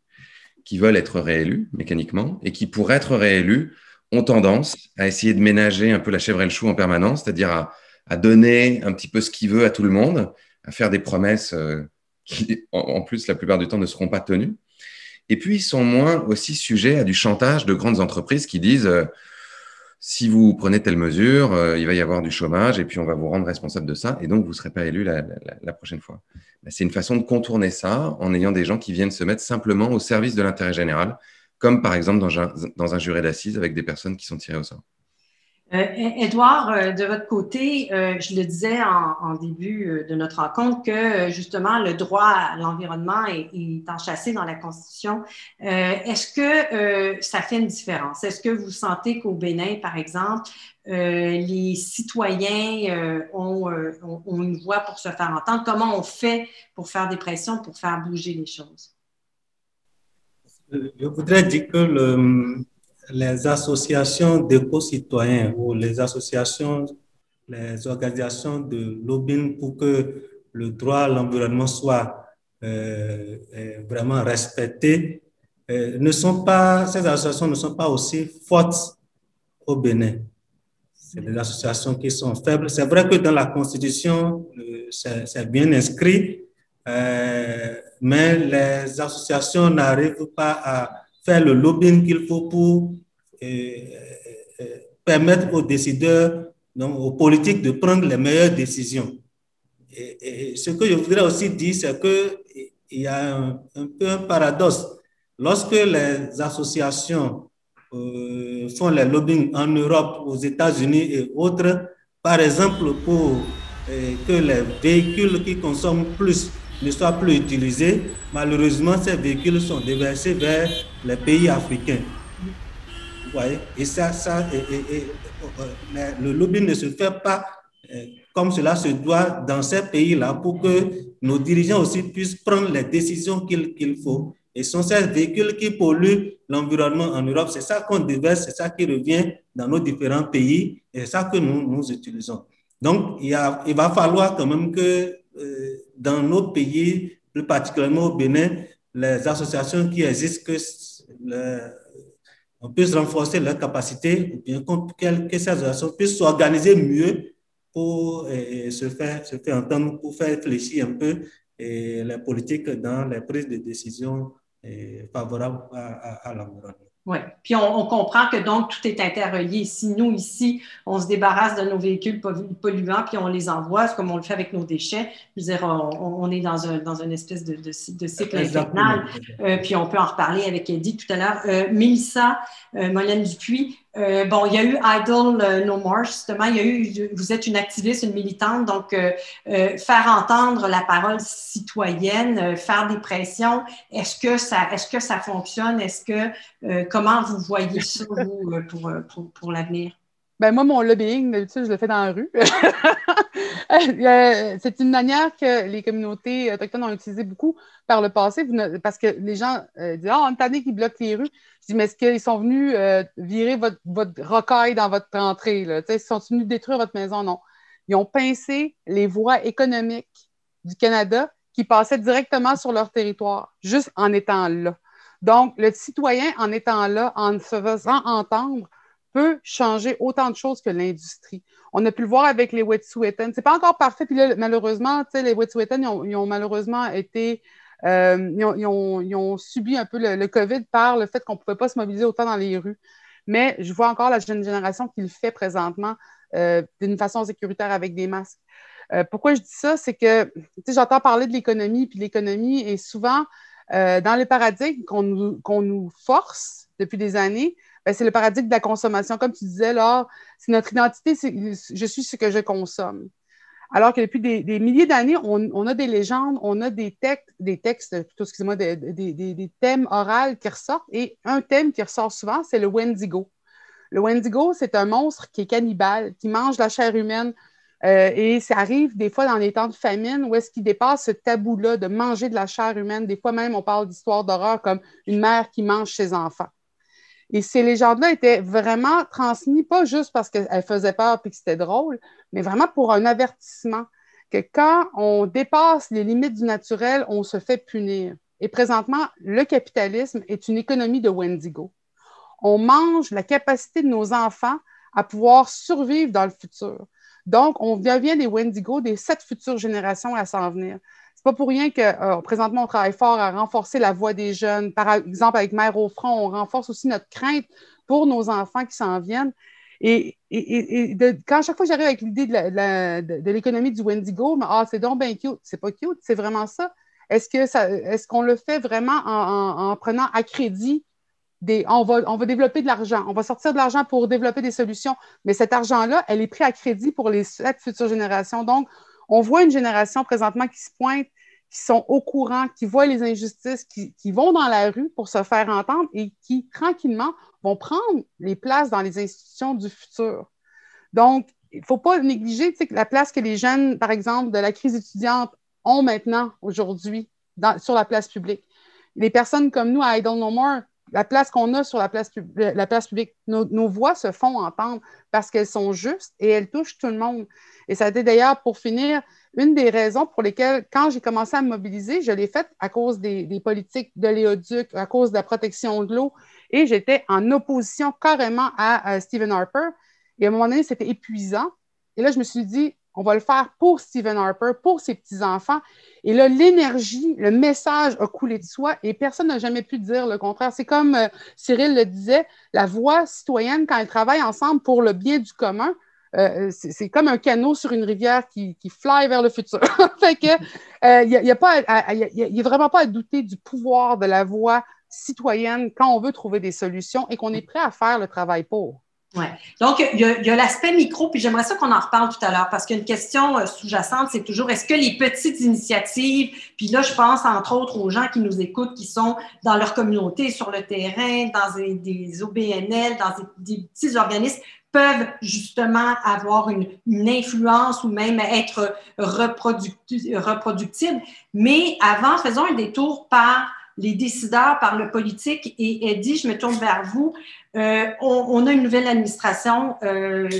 qui veulent être réélus mécaniquement et qui, pour être réélus, ont tendance à essayer de ménager un peu la chèvre et le chou en permanence, c'est-à-dire à donner un petit peu ce qu'il veut à tout le monde, à faire des promesses qui, en plus, la plupart du temps, ne seront pas tenues. Et puis, ils sont moins aussi sujets à du chantage de grandes entreprises qui disent si vous prenez telle mesure, il va y avoir du chômage et puis on va vous rendre responsable de ça et donc vous ne serez pas élu la prochaine fois. C'est une façon de contourner ça en ayant des gens qui viennent se mettre simplement au service de l'intérêt général, comme par exemple dans un jury d'assises avec des personnes qui sont tirées au sort. Édouard, de votre côté, je le disais en début de notre rencontre que justement le droit à l'environnement est enchâssé dans la Constitution. Est-ce que ça fait une différence? Est-ce que vous sentez qu'au Bénin, par exemple, les citoyens ont une voix pour se faire entendre? Comment on fait pour faire des pressions, pour faire bouger les choses? Je voudrais dire que les associations d'éco-citoyens ou les organisations de lobbying pour que le droit à l'environnement soit vraiment respecté, ces associations ne sont pas aussi fortes au Bénin. C'est des associations qui sont faibles. C'est vrai que dans la Constitution, c'est bien inscrit, mais les associations n'arrivent pas à faire le lobbying qu'il faut pour permettre aux décideurs, donc aux politiques, de prendre les meilleures décisions. Et ce que je voudrais aussi dire, c'est qu'il y a un peu un paradoxe. Lorsque les associations font les lobbying en Europe, aux États-Unis et autres, par exemple, pour que les véhicules qui consomment plus ne soient plus utilisés, malheureusement, ces véhicules sont déversés vers les pays africains. Vous voyez? Et le lobbying ne se fait pas comme cela se doit dans ces pays-là pour que nos dirigeants aussi puissent prendre les décisions qu'il faut. Et ce sont ces véhicules qui polluent l'environnement en Europe. C'est ça qu'on déverse, c'est ça qui revient dans nos différents pays et c'est ça que nous utilisons. Donc, il va falloir quand même que dans nos pays, plus particulièrement au Bénin, les associations qui existent, on puisse renforcer leur capacité, ou bien que ces associations puissent s'organiser mieux pour se faire entendre, pour faire fléchir un peu les politiques dans les prises de décision favorables à l'environnement. Oui, puis on comprend que donc tout est interrelié. Si nous, ici, on se débarrasse de nos véhicules polluants puis on les envoie, comme on le fait avec nos déchets, je veux dire, on est dans une espèce de cycle infernal. Puis on peut en reparler avec Eddie tout à l'heure. Mélissa Molène Dupuis, bon, il y a eu Idle No More, justement. Vous êtes une activiste, une militante, donc faire entendre la parole citoyenne, faire des pressions. Est-ce que ça fonctionne? Comment vous voyez ça, vous, pour l'avenir? Ben moi, mon lobbying, d'habitude, je le fais dans la rue. C'est une manière que les communautés autochtones ont utilisé beaucoup par le passé, parce que les gens disent « Ah, on est tanné qu'ils bloquent les rues. » Je dis « Mais est-ce qu'ils sont venus virer votre rocaille dans votre entrée? Ils sont venus détruire votre maison? » Non. Ils ont pincé les voies économiques du Canada qui passaient directement sur leur territoire, juste en étant là. Donc, le citoyen, en étant là, en se faisant entendre, peut changer autant de choses que l'industrie. On a pu le voir avec les Wet'suwet'en. C'est pas encore parfait, puis là, malheureusement, les Wet'suwet'en, ils ont malheureusement été... ils ont subi un peu le COVID par le fait qu'on ne pouvait pas se mobiliser autant dans les rues. Mais je vois encore la jeune génération qui le fait présentement d'une façon sécuritaire avec des masques. Pourquoi je dis ça? C'est que j'entends parler de l'économie, puis l'économie est souvent... dans le paradigme qu'on nous force depuis des années, ben, c'est le paradigme de la consommation. Comme tu disais, Laure, c'est notre identité, je suis ce que je consomme. Alors que depuis des milliers d'années, on a des légendes, on a des textes, plutôt, excusez-moi, des thèmes oraux qui ressortent. Et un thème qui ressort souvent, c'est le Wendigo. Le Wendigo, c'est un monstre qui est cannibale, qui mange la chair humaine. Et ça arrive des fois dans les temps de famine où est-ce qu'il dépasse ce tabou-là de manger de la chair humaine. Des fois même, on parle d'histoires d'horreur comme une mère qui mange ses enfants. Et ces légendes-là étaient vraiment transmises, pas juste parce qu'elles faisaient peur et que c'était drôle, mais vraiment pour un avertissement que quand on dépasse les limites du naturel, on se fait punir. Et présentement, le capitalisme est une économie de Wendigo. On mange la capacité de nos enfants à pouvoir survivre dans le futur. Donc, on devient des Wendigo des 7 futures générations à s'en venir. C'est pas pour rien que présentement, on travaille fort à renforcer la voix des jeunes. Par exemple, avec Mère au front, on renforce aussi notre crainte pour nos enfants qui s'en viennent. Et quand chaque fois que j'arrive avec l'idée de l'économie du Wendigo, c'est donc bien cute. C'est pas cute, c'est vraiment ça. Est-ce qu'on le fait vraiment en prenant à crédit on va développer de l'argent, on va sortir de l'argent pour développer des solutions, mais cet argent-là, elle est pris à crédit pour les 7 futures générations. Donc, on voit une génération présentement qui se pointe, qui sont au courant, qui voient les injustices, qui vont dans la rue pour se faire entendre et qui, tranquillement, vont prendre les places dans les institutions du futur. Donc, il ne faut pas négliger la place que les jeunes, par exemple, de la crise étudiante ont maintenant, aujourd'hui, sur la place publique. Les personnes comme nous, à Idle No More, la place qu'on a sur la place publique, nos voix se font entendre parce qu'elles sont justes et elles touchent tout le monde. Et ça a été d'ailleurs, pour finir, une des raisons pour lesquelles, quand j'ai commencé à me mobiliser, je l'ai faite à cause des politiques de l'éoduc, à cause de la protection de l'eau, et j'étais en opposition carrément à Stephen Harper. Et à un moment donné, c'était épuisant. Et là, je me suis dit, On va le faire pour Stephen Harper, pour ses petits-enfants. Et là, l'énergie, le message a coulé de soi et personne n'a jamais pu dire le contraire. C'est comme Cyril le disait, la voix citoyenne, quand elle travaille ensemble pour le bien du commun, c'est comme un canot sur une rivière qui fly vers le futur. Fait que, il n'y a vraiment pas à douter du pouvoir de la voix citoyenne quand on veut trouver des solutions et qu'on est prêt à faire le travail pour. Oui. Donc, il y a l'aspect micro, puis j'aimerais ça qu'on en reparle tout à l'heure, parce qu'une question sous-jacente, c'est toujours, est-ce que les petites initiatives, puis là, je pense entre autres aux gens qui nous écoutent, qui sont dans leur communauté, sur le terrain, dans des OBNL, dans des petits organismes, peuvent justement avoir une influence ou même être reproductibles. Mais avant, faisons un détour par les décideurs, par le politique. Et Eddie, je me tourne vers vous. On a une nouvelle administration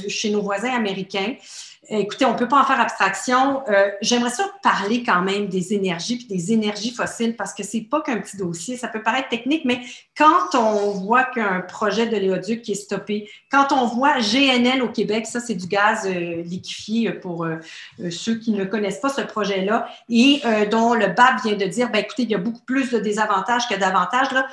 chez nos voisins américains. Écoutez, on ne peut pas en faire abstraction. J'aimerais ça parler quand même des énergies puis des énergies fossiles parce que ce n'est pas qu'un petit dossier. Ça peut paraître technique, mais quand on voit qu'un projet de l'éoduc qui est stoppé, quand on voit GNL au Québec, ça, c'est du gaz liquéfié pour ceux qui ne connaissent pas ce projet-là et dont le BAP vient de dire, ben, écoutez, il y a beaucoup plus de désavantages que d'avantages. Là.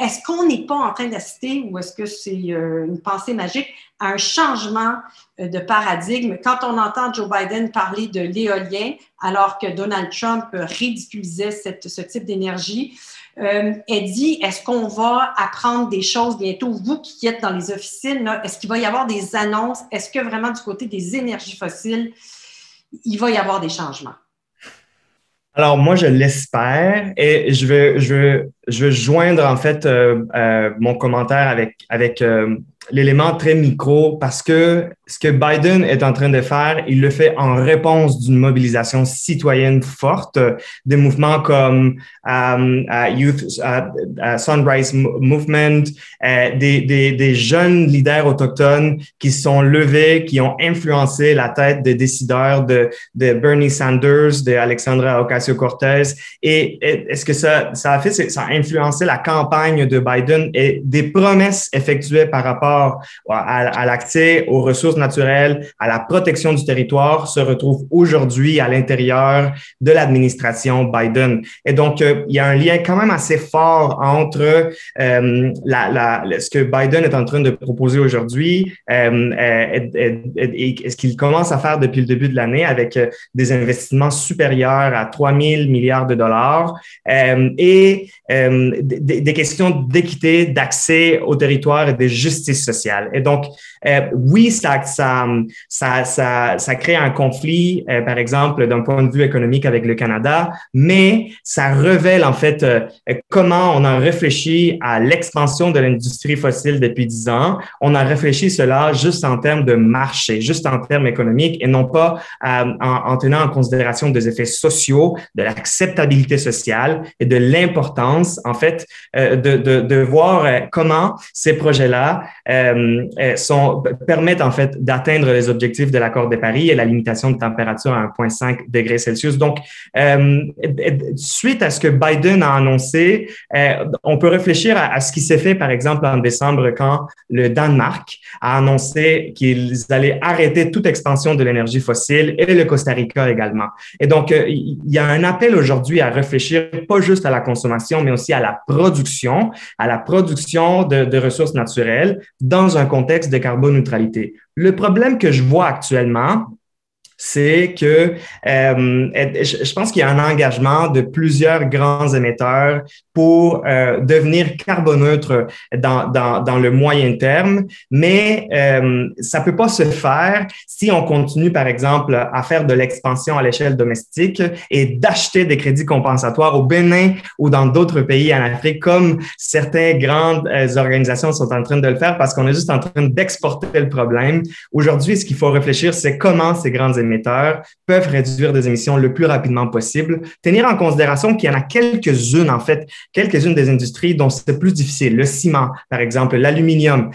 Est-ce qu'on n'est pas en train d'assister ou est-ce que c'est une pensée magique à un changement de paradigme? Quand on entend Joe Biden parler de l'éolien, alors que Donald Trump ridiculisait ce type d'énergie, Eddie, est-ce qu'on va apprendre des choses bientôt? Vous qui êtes dans les officines, là, est-ce qu'il va y avoir des annonces? Est-ce que vraiment du côté des énergies fossiles, il va y avoir des changements? Alors, moi, je l'espère et je veux joindre en fait mon commentaire avec l'élément très micro parce que ce que Biden est en train de faire, il le fait en réponse d'une mobilisation citoyenne forte, des mouvements comme Youth Sunrise Movement, des jeunes leaders autochtones qui sont levés, qui ont influencé la tête des décideurs de Bernie Sanders, de Alexandria Ocasio-Cortez. Et est-ce que ça a fait, ça a influencé la campagne de Biden et des promesses effectuées par rapport à l'accès aux ressources naturelles, à la protection du territoire, se retrouvent aujourd'hui à l'intérieur de l'administration Biden. Et donc, il y a un lien quand même assez fort entre ce que Biden est en train de proposer aujourd'hui et ce qu'il commence à faire depuis le début de l'année avec des investissements supérieurs à 3 000 milliards de dollars et des questions d'équité, d'accès au territoire et de justice sociale. Et donc, oui, ça crée un conflit, par exemple, d'un point de vue économique avec le Canada, mais ça révèle en fait comment on a réfléchi à l'expansion de l'industrie fossile depuis 10 ans. On a réfléchi cela juste en termes de marché, juste en termes économiques et non pas en tenant en considération des effets sociaux, de l'acceptabilité sociale et de l'importance, en fait, de voir comment ces projets-là permettent en fait d'atteindre les objectifs de l'accord de Paris et la limitation de température à 1,5 degré Celsius. Donc, suite à ce que Biden a annoncé, on peut réfléchir à ce qui s'est fait, par exemple, en décembre, quand le Danemark a annoncé qu'ils allaient arrêter toute expansion de l'énergie fossile et le Costa Rica également. Et donc, il y a un appel aujourd'hui à réfléchir pas juste à la consommation, mais aussi à la production de ressources naturelles dans un contexte de carboneutralité. Le problème que je vois actuellement, c'est que je pense qu'il y a un engagement de plusieurs grands émetteurs pour devenir carboneutre dans le moyen terme, mais ça peut pas se faire si on continue, par exemple, à faire de l'expansion à l'échelle domestique et d'acheter des crédits compensatoires au Bénin ou dans d'autres pays en Afrique, comme certaines grandes organisations sont en train de le faire parce qu'on est juste en train d'exporter le problème. Aujourd'hui, ce qu'il faut réfléchir, c'est comment ces grandes émetteurs peuvent réduire des émissions le plus rapidement possible, tenir en considération qu'il y en a quelques-unes des industries dont c'est plus difficile. Le ciment, par exemple, l'aluminium.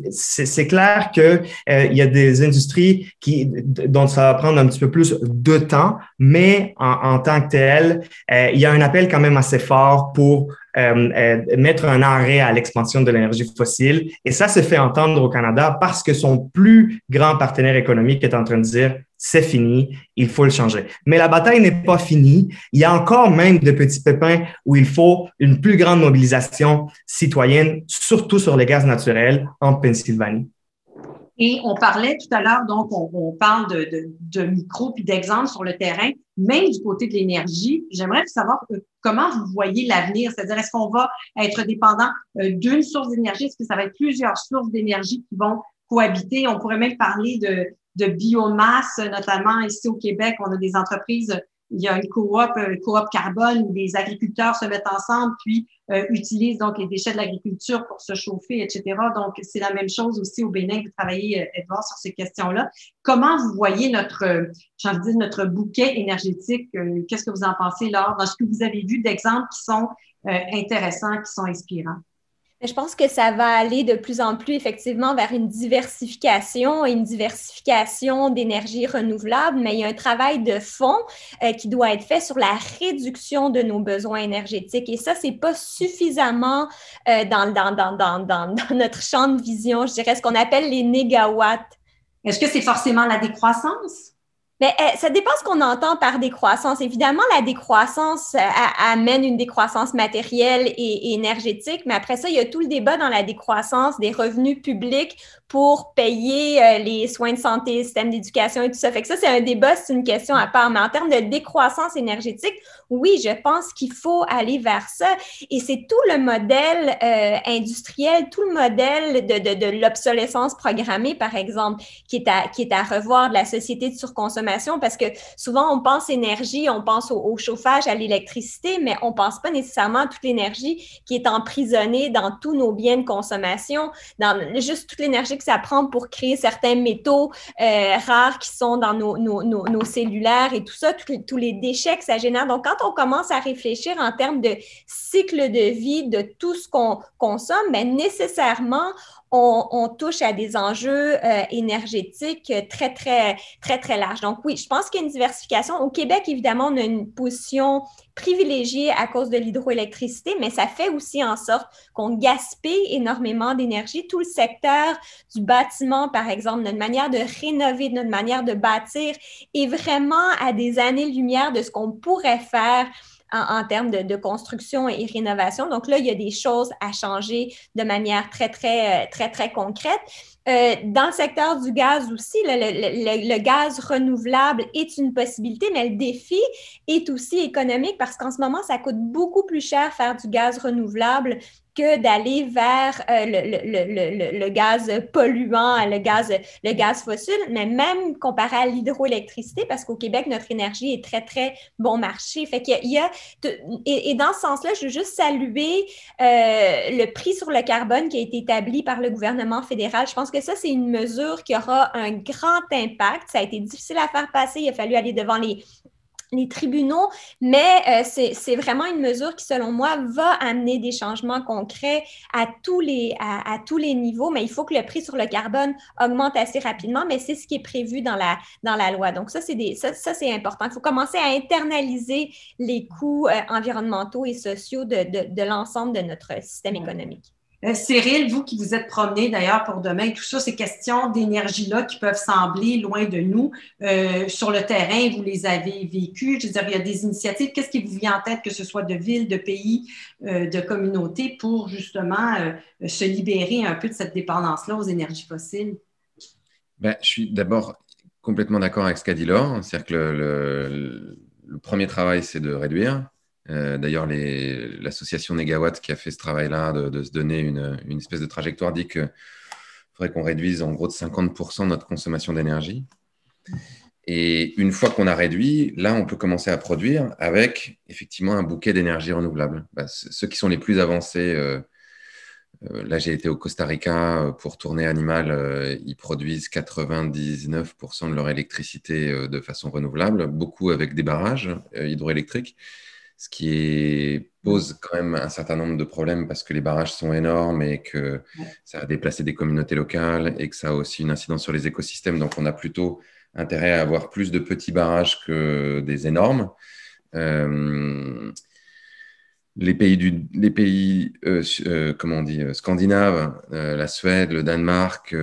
C'est clair que il y a des industries dont ça va prendre un petit peu plus de temps, mais en tant que tel, il y a un appel quand même assez fort pour mettre un arrêt à l'expansion de l'énergie fossile. Et ça se fait entendre au Canada parce que son plus grand partenaire économique est en train de dire c'est fini, il faut le changer. Mais la bataille n'est pas finie. Il y a encore même de petits pépins où il faut une plus grande mobilisation citoyenne, surtout sur les gaz naturels en Pennsylvanie. Et on parlait tout à l'heure, donc on parle de micro puis d'exemples sur le terrain, même du côté de l'énergie. J'aimerais savoir comment vous voyez l'avenir, c'est-à-dire est-ce qu'on va être dépendant d'une source d'énergie, est-ce que ça va être plusieurs sources d'énergie qui vont cohabiter? On pourrait même parler de biomasse, notamment ici au Québec, on a des entreprises, il y a une coop carbone où les agriculteurs se mettent ensemble puis utilisent donc les déchets de l'agriculture pour se chauffer, etc. Donc, c'est la même chose aussi au Bénin. Vous travaillez, Edouard, sur ces questions-là. Comment vous voyez notre bouquet énergétique? Qu'est-ce que vous en pensez, Laure, dans ce que vous avez vu d'exemples qui sont intéressants, qui sont inspirants? Je pense que ça va aller de plus en plus effectivement vers une diversification d'énergie renouvelable, mais il y a un travail de fond qui doit être fait sur la réduction de nos besoins énergétiques. Et ça, c'est pas suffisamment dans notre champ de vision, je dirais, ce qu'on appelle les négawatts. Est-ce que c'est forcément la décroissance? Mais ça dépend ce qu'on entend par décroissance. Évidemment, la décroissance amène une décroissance matérielle et énergétique, mais après ça, il y a tout le débat dans la décroissance des revenus publics pour payer les soins de santé, le système d'éducation et tout ça. Fait que ça, c'est un débat, c'est une question à part. Mais en termes de décroissance énergétique, oui, je pense qu'il faut aller vers ça. Et c'est tout le modèle industriel, tout le modèle de l'obsolescence programmée, par exemple, qui est à revoir de la société de surconsommation, parce que souvent, on pense énergie, on pense au chauffage, à l'électricité, mais on ne pense pas nécessairement à toute l'énergie qui est emprisonnée dans tous nos biens de consommation, dans juste toute l'énergie que ça prend pour créer certains métaux rares qui sont dans nos cellulaires et tout ça, tous les déchets que ça génère. Donc, quand on commence à réfléchir en termes de cycle de vie de tout ce qu'on consomme, bien, nécessairement, on touche à des enjeux énergétiques très, très, très, très larges. Donc oui, je pense qu'il y a une diversification. Au Québec, évidemment, on a une position privilégiée à cause de l'hydroélectricité, mais ça fait aussi en sorte qu'on gaspille énormément d'énergie. Tout le secteur du bâtiment, par exemple, notre manière de rénover, notre manière de bâtir est vraiment à des années-lumière de ce qu'on pourrait faire en termes de construction et rénovation. Donc là, il y a des choses à changer de manière très, très, très, très concrète. Dans le secteur du gaz aussi, le gaz renouvelable est une possibilité, mais le défi est aussi économique parce qu'en ce moment, ça coûte beaucoup plus cher faire du gaz renouvelable que d'aller vers le gaz polluant, le gaz fossile, mais même comparé à l'hydroélectricité, parce qu'au Québec, notre énergie est très, très bon marché. Fait qu'il y a et dans ce sens-là, je veux juste saluer le prix sur le carbone qui a été établi par le gouvernement fédéral. Je pense que ça, c'est une mesure qui aura un grand impact. Ça a été difficile à faire passer. Il a fallu aller devant les tribunaux, mais c'est vraiment une mesure qui, selon moi, va amener des changements concrets à tous les niveaux, mais il faut que le prix sur le carbone augmente assez rapidement, mais c'est ce qui est prévu dans la loi. Donc ça, c'est important. Il faut commencer à internaliser les coûts environnementaux et sociaux de l'ensemble de notre système économique. Cyril, vous qui vous êtes promené d'ailleurs pour demain, tout ça, ces questions d'énergie-là qui peuvent sembler loin de nous, sur le terrain, vous les avez vécues. Je veux dire, il y a des initiatives. Qu'est-ce qui vous vient en tête, que ce soit de villes, de pays, de communautés, pour justement se libérer un peu de cette dépendance-là aux énergies fossiles? Ben, je suis d'abord complètement d'accord avec ce qu'a dit Laure. C'est-à-dire que le premier travail, c'est de réduire. D'ailleurs, l'association Négawatt qui a fait ce travail-là de se donner une espèce de trajectoire dit qu'il faudrait qu'on réduise en gros de 50% notre consommation d'énergie. Et une fois qu'on a réduit, là, on peut commencer à produire avec effectivement un bouquet d'énergie renouvelable. Ceux qui sont les plus avancés, là, j'ai été au Costa Rica pour tourner Animal, ils produisent 99% de leur électricité de façon renouvelable, beaucoup avec des barrages hydroélectriques. Ce qui pose quand même un certain nombre de problèmes parce que les barrages sont énormes et que ça a déplacé des communautés locales et que ça a aussi une incidence sur les écosystèmes. Donc, on a plutôt intérêt à avoir plus de petits barrages que des énormes. les pays comment on dit, scandinaves, la Suède, le Danemark,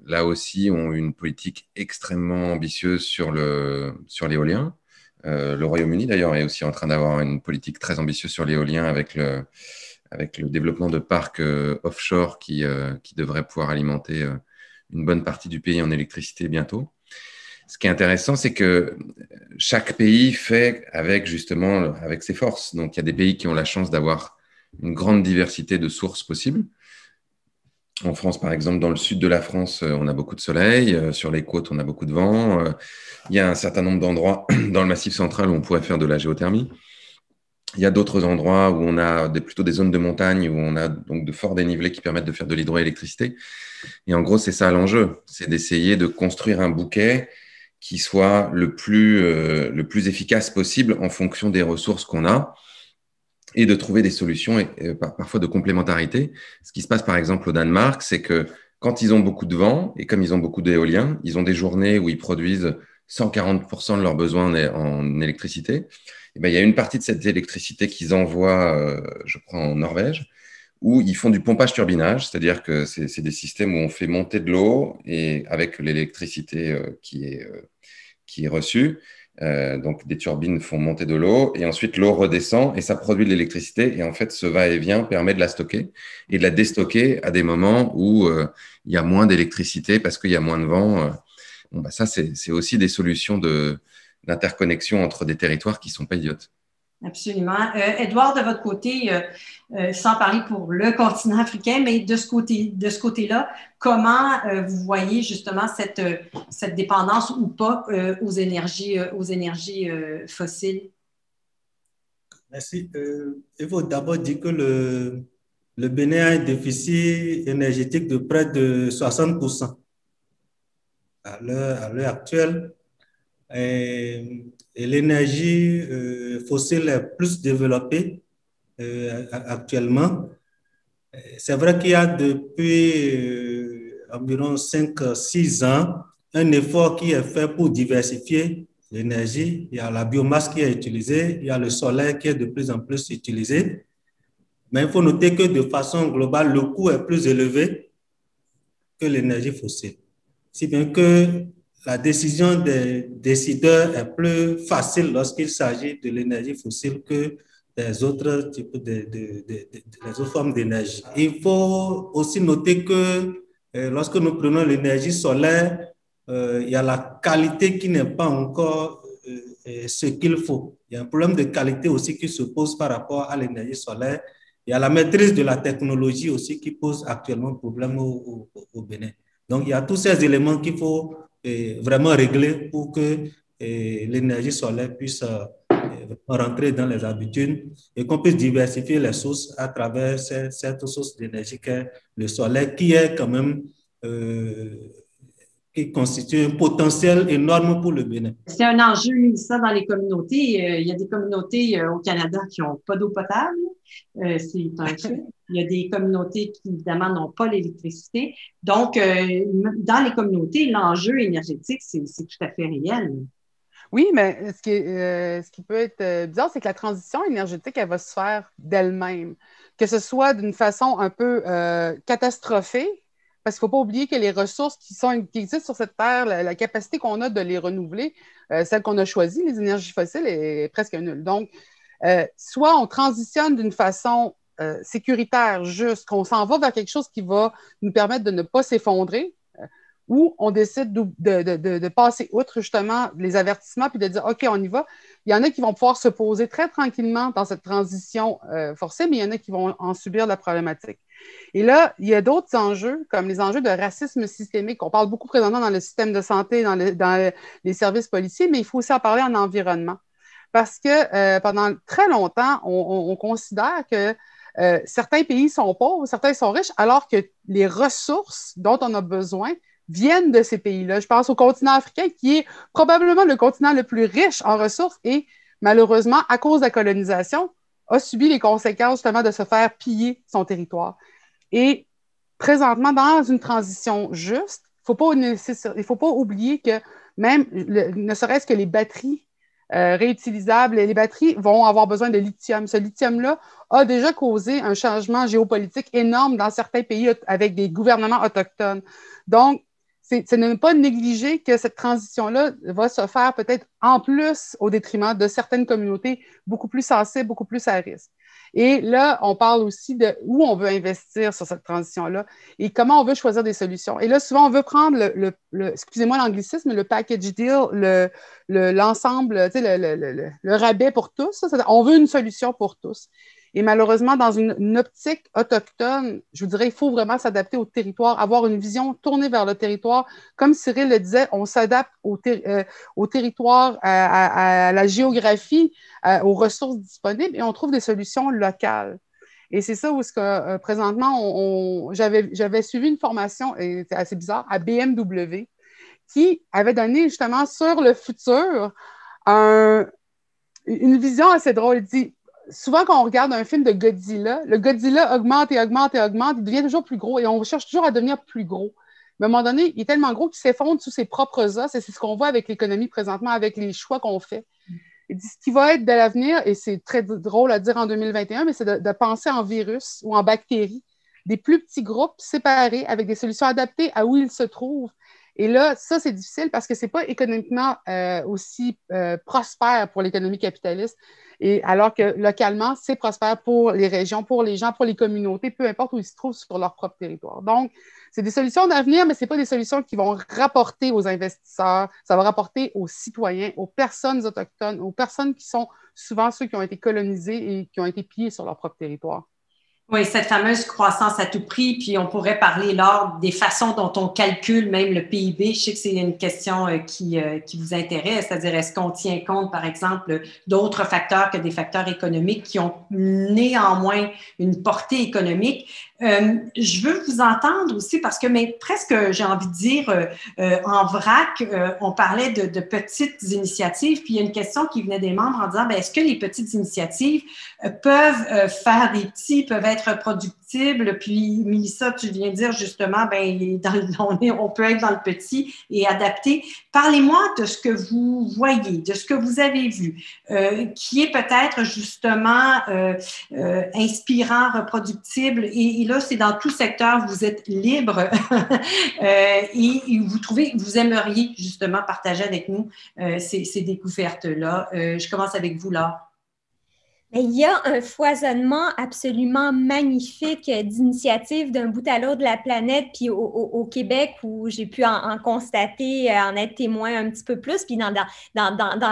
là aussi, ont une politique extrêmement ambitieuse sur l'éolien. Le Royaume-Uni, d'ailleurs, est aussi en train d'avoir une politique très ambitieuse sur l'éolien avec le développement de parcs offshore qui devraient pouvoir alimenter une bonne partie du pays en électricité bientôt. Ce qui est intéressant, c'est que chaque pays fait avec ses forces. Donc, il y a des pays qui ont la chance d'avoir une grande diversité de sources possibles. En France, par exemple, dans le sud de la France, on a beaucoup de soleil. Sur les côtes, on a beaucoup de vent. Il y a un certain nombre d'endroits dans le Massif central où on pourrait faire de la géothermie. Il y a d'autres endroits où on a plutôt des zones de montagne où on a donc de forts dénivelés qui permettent de faire de l'hydroélectricité. Et en gros, c'est ça l'enjeu, c'est d'essayer de construire un bouquet qui soit le plus efficace possible en fonction des ressources qu'on a et de trouver des solutions et parfois de complémentarité. Ce qui se passe par exemple au Danemark, c'est que quand ils ont beaucoup de vent et comme ils ont beaucoup d'éoliens, ils ont des journées où ils produisent 140% de leurs besoins en électricité. Et bien, il y a une partie de cette électricité qu'ils envoient, je crois, en Norvège, où ils font du pompage-turbinage, c'est-à-dire que c'est des systèmes où on fait monter de l'eau et avec l'électricité qui est reçue. Donc, des turbines font monter de l'eau et ensuite l'eau redescend et ça produit de l'électricité. Et en fait, ce va-et-vient permet de la stocker et de la déstocker à des moments où il y a moins d'électricité parce qu'il y a moins de vent. Ça, c'est aussi des solutions d'interconnexion entre des territoires qui ne sont pas idiotes. Absolument. Édouard, de votre côté, sans parler pour le continent africain, mais de ce côté-là, comment vous voyez justement cette dépendance ou pas aux énergies fossiles? Merci. Il faut d'abord dire que le Bénin a un déficit énergétique de près de 60% à l'heure actuelle. Et l'énergie fossile est plus développée actuellement. C'est vrai qu'il y a depuis environ 5-6 ans un effort qui est fait pour diversifier l'énergie. Il y a la biomasse qui est utilisée, il y a le soleil qui est de plus en plus utilisé. Mais il faut noter que de façon globale, le coût est plus élevé que l'énergie fossile. Si bien que la décision des décideurs est plus facile lorsqu'il s'agit de l'énergie fossile que des autres types des autres formes d'énergie. Il faut aussi noter que lorsque nous prenons l'énergie solaire, il y a la qualité qui n'est pas encore ce qu'il faut. Il y a un problème de qualité aussi qui se pose par rapport à l'énergie solaire. Il y a la maîtrise de la technologie aussi qui pose actuellement problème au Bénin. Donc, il y a tous ces éléments qu'il faut vraiment régler pour que l'énergie solaire puisse rentrer dans les habitudes et qu'on puisse diversifier les sources à travers cette source d'énergie qu'est le soleil, qui est quand même qui constitue un potentiel énorme pour le Bénin. C'est un enjeu, ça, dans les communautés. Il y a des communautés au Canada qui n'ont pas d'eau potable. C'est un fait. Il y a des communautés qui, évidemment, n'ont pas l'électricité. Donc, dans les communautés, l'enjeu énergétique, c'est tout à fait réel. Oui, mais ce qui peut être bizarre, c'est que la transition énergétique, elle va se faire d'elle-même. Que ce soit d'une façon un peu catastrophée, parce qu'il ne faut pas oublier que les ressources qui existent sur cette terre, la capacité qu'on a de les renouveler, celle qu'on a choisie, les énergies fossiles, est presque nulle. Donc, soit on transitionne d'une façon sécuritaire, juste, qu'on s'en va vers quelque chose qui va nous permettre de ne pas s'effondrer, ou on décide de passer outre justement les avertissements puis de dire « OK, on y va ». Il y en a qui vont pouvoir se poser très tranquillement dans cette transition forcée, mais il y en a qui vont en subir la problématique. Et là, il y a d'autres enjeux, comme les enjeux de racisme systémique. On parle beaucoup présentement dans le système de santé, dans les services policiers, mais il faut aussi en parler en environnement. Parce que pendant très longtemps, on considère que certains pays sont pauvres, certains sont riches, alors que les ressources dont on a besoin viennent de ces pays-là. Je pense au continent africain, qui est probablement le continent le plus riche en ressources et, malheureusement, à cause de la colonisation, a subi les conséquences justement de se faire piller son territoire. Et présentement, dans une transition juste, il ne faut pas oublier que même, ne serait-ce que les batteries réutilisables. Et les batteries vont avoir besoin de lithium. Ce lithium-là a déjà causé un changement géopolitique énorme dans certains pays avec des gouvernements autochtones. Donc, c'est ne pas négliger que cette transition-là va se faire peut-être en plus au détriment de certaines communautés beaucoup plus sensibles, beaucoup plus à risque. Et là, on parle aussi de où on veut investir sur cette transition-là et comment on veut choisir des solutions. Et là, souvent, on veut prendre excusez-moi l'anglicisme, le package deal, l'ensemble, tu sais, le rabais pour tous. On veut une solution pour tous. Et malheureusement, dans une optique autochtone, je vous dirais, il faut vraiment s'adapter au territoire, avoir une vision tournée vers le territoire. Comme Cyril le disait, on s'adapte au territoire, à la géographie, aux ressources disponibles et on trouve des solutions locales. Et c'est ça où présentement, j'avais suivi une formation, et c'est assez bizarre, à BMW, qui avait donné justement sur le futur une vision assez drôle. Il dit, souvent, quand on regarde un film de Godzilla, le Godzilla augmente et augmente et augmente, il devient toujours plus gros et on cherche toujours à devenir plus gros. Mais à un moment donné, il est tellement gros qu'il s'effondre sous ses propres os et c'est ce qu'on voit avec l'économie présentement, avec les choix qu'on fait. Il dit, ce qui va être de l'avenir, et c'est très drôle à dire en 2021, mais c'est de penser en virus ou en bactéries, des plus petits groupes séparés avec des solutions adaptées à où ils se trouvent. Et là, ça, c'est difficile parce que ce n'est pas économiquement aussi prospère pour l'économie capitaliste. Et alors que localement, c'est prospère pour les régions, pour les gens, pour les communautés, peu importe où ils se trouvent sur leur propre territoire. Donc, c'est des solutions d'avenir, mais ce n'est pas des solutions qui vont rapporter aux investisseurs, ça va rapporter aux citoyens, aux personnes autochtones, aux personnes qui sont souvent ceux qui ont été colonisés et qui ont été pillés sur leur propre territoire. Oui, cette fameuse croissance à tout prix, puis on pourrait parler là des façons dont on calcule même le PIB. Je sais que c'est une question qui vous intéresse, c'est-à-dire est-ce qu'on tient compte, par exemple, d'autres facteurs que des facteurs économiques qui ont néanmoins une portée économique. Je veux vous entendre aussi parce que, mais presque, j'ai envie de dire, en vrac, on parlait de petites initiatives, puis il y a une question qui venait des membres en disant, est-ce que les petites initiatives peuvent faire des petits, peuvent être productibles? Puis, Mélissa, tu viens de dire justement, on peut être dans le petit et adapter. Parlez-moi de ce que vous voyez, de ce que vous avez vu, qui est peut-être justement inspirant, reproductible. Et là, c'est dans tout secteur, vous êtes libre et vous aimeriez justement partager avec nous ces découvertes-là. Je commence avec vous, Laure. Il y a un foisonnement absolument magnifique d'initiatives d'un bout à l'autre de la planète, puis au Québec, où j'ai pu en constater, en être témoin un petit peu plus, puis dans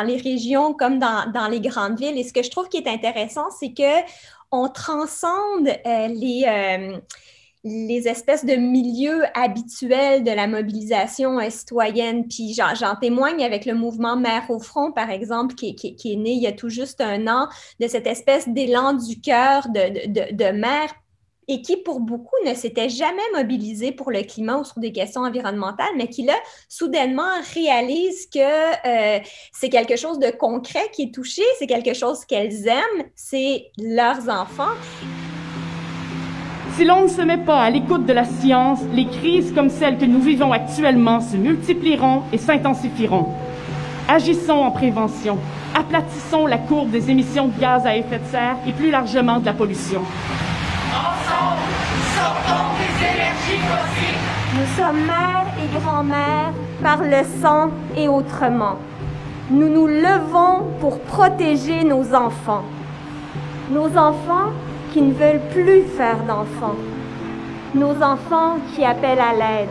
les régions comme dans les grandes villes. Et ce que je trouve qui est intéressant, c'est qu'on transcende les espèces de milieux habituels de la mobilisation citoyenne. Puis j'en témoigne avec le mouvement Mères au front, par exemple, qui est né il y a tout juste 1 an, de cette espèce d'élan du cœur de mères et qui, pour beaucoup, ne s'était jamais mobilisé pour le climat ou sur des questions environnementales, mais qui, là, soudainement réalise que c'est quelque chose de concret qui est touché, c'est quelque chose qu'elles aiment, c'est leurs enfants. Si l'on ne se met pas à l'écoute de la science, les crises comme celles que nous vivons actuellement se multiplieront et s'intensifieront. Agissons en prévention. Aplatissons la courbe des émissions de gaz à effet de serre et plus largement de la pollution. Ensemble, sortons des énergies fossiles. Nous sommes mères et grands-mères par le sang et autrement. Nous nous levons pour protéger nos enfants. Nos enfants qui ne veulent plus faire d'enfants. Nos enfants qui appellent à l'aide.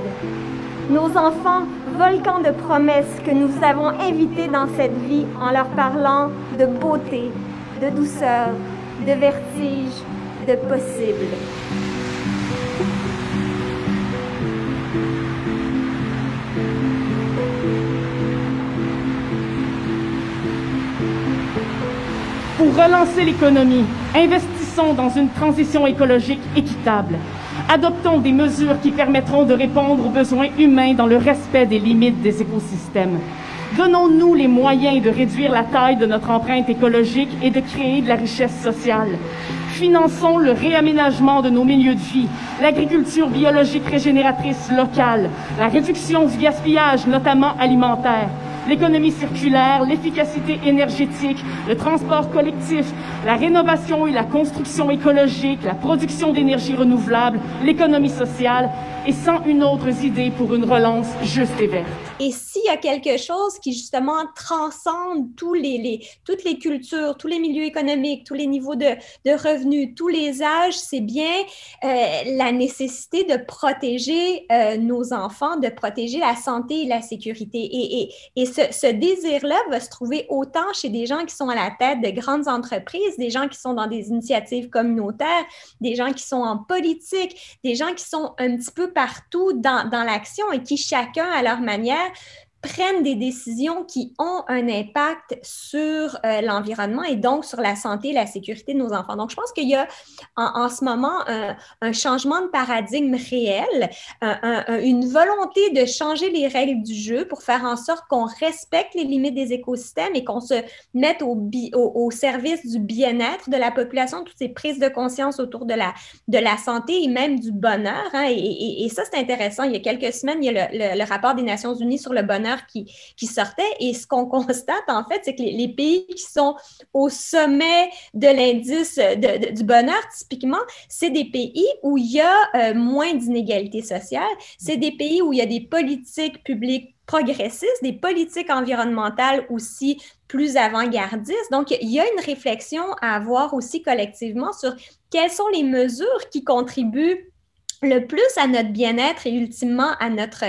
Nos enfants, volcans de promesses que nous avons invités dans cette vie en leur parlant de beauté, de douceur, de vertige, de possible. Pour relancer l'économie, investissons dans une transition écologique équitable. Adoptons des mesures qui permettront de répondre aux besoins humains dans le respect des limites des écosystèmes. Donnons-nous les moyens de réduire la taille de notre empreinte écologique et de créer de la richesse sociale. Finançons le réaménagement de nos milieux de vie, l'agriculture biologique régénératrice locale, la réduction du gaspillage, notamment alimentaire. l'économie circulaire, l'efficacité énergétique, le transport collectif, la rénovation et la construction écologique, la production d'énergie renouvelable, l'économie sociale, et 101 autres idées pour une relance juste et verte. Et s'il y a quelque chose qui, justement, transcende toutes les cultures, tous les milieux économiques, tous les niveaux de revenus, tous les âges, c'est bien la nécessité de protéger nos enfants, de protéger la santé et la sécurité. Et ce désir-là va se trouver autant chez des gens qui sont à la tête de grandes entreprises, des gens qui sont dans des initiatives communautaires, des gens qui sont en politique, des gens qui sont un petit peu partout dans l'action et qui, chacun à leur manière, prennent des décisions qui ont un impact sur l'environnement et donc sur la santé et la sécurité de nos enfants. Donc, je pense qu'il y a en ce moment un changement de paradigme réel, une volonté de changer les règles du jeu pour faire en sorte qu'on respecte les limites des écosystèmes et qu'on se mette au service du bien-être de la population, toutes ces prises de conscience autour de la santé et même du bonheur. Hein, et ça, c'est intéressant. Il y a quelques semaines, il y a le rapport des Nations unies sur le bonheur qui sortait. Et ce qu'on constate, en fait, c'est que les pays qui sont au sommet de l'indice du bonheur, typiquement, c'est des pays où il y a moins d'inégalités sociales. C'est des pays où il y a des politiques publiques progressistes, des politiques environnementales aussi plus avant-gardistes. Donc, il y a une réflexion à avoir aussi collectivement sur quelles sont les mesures qui contribuent le plus à notre bien-être et ultimement à notre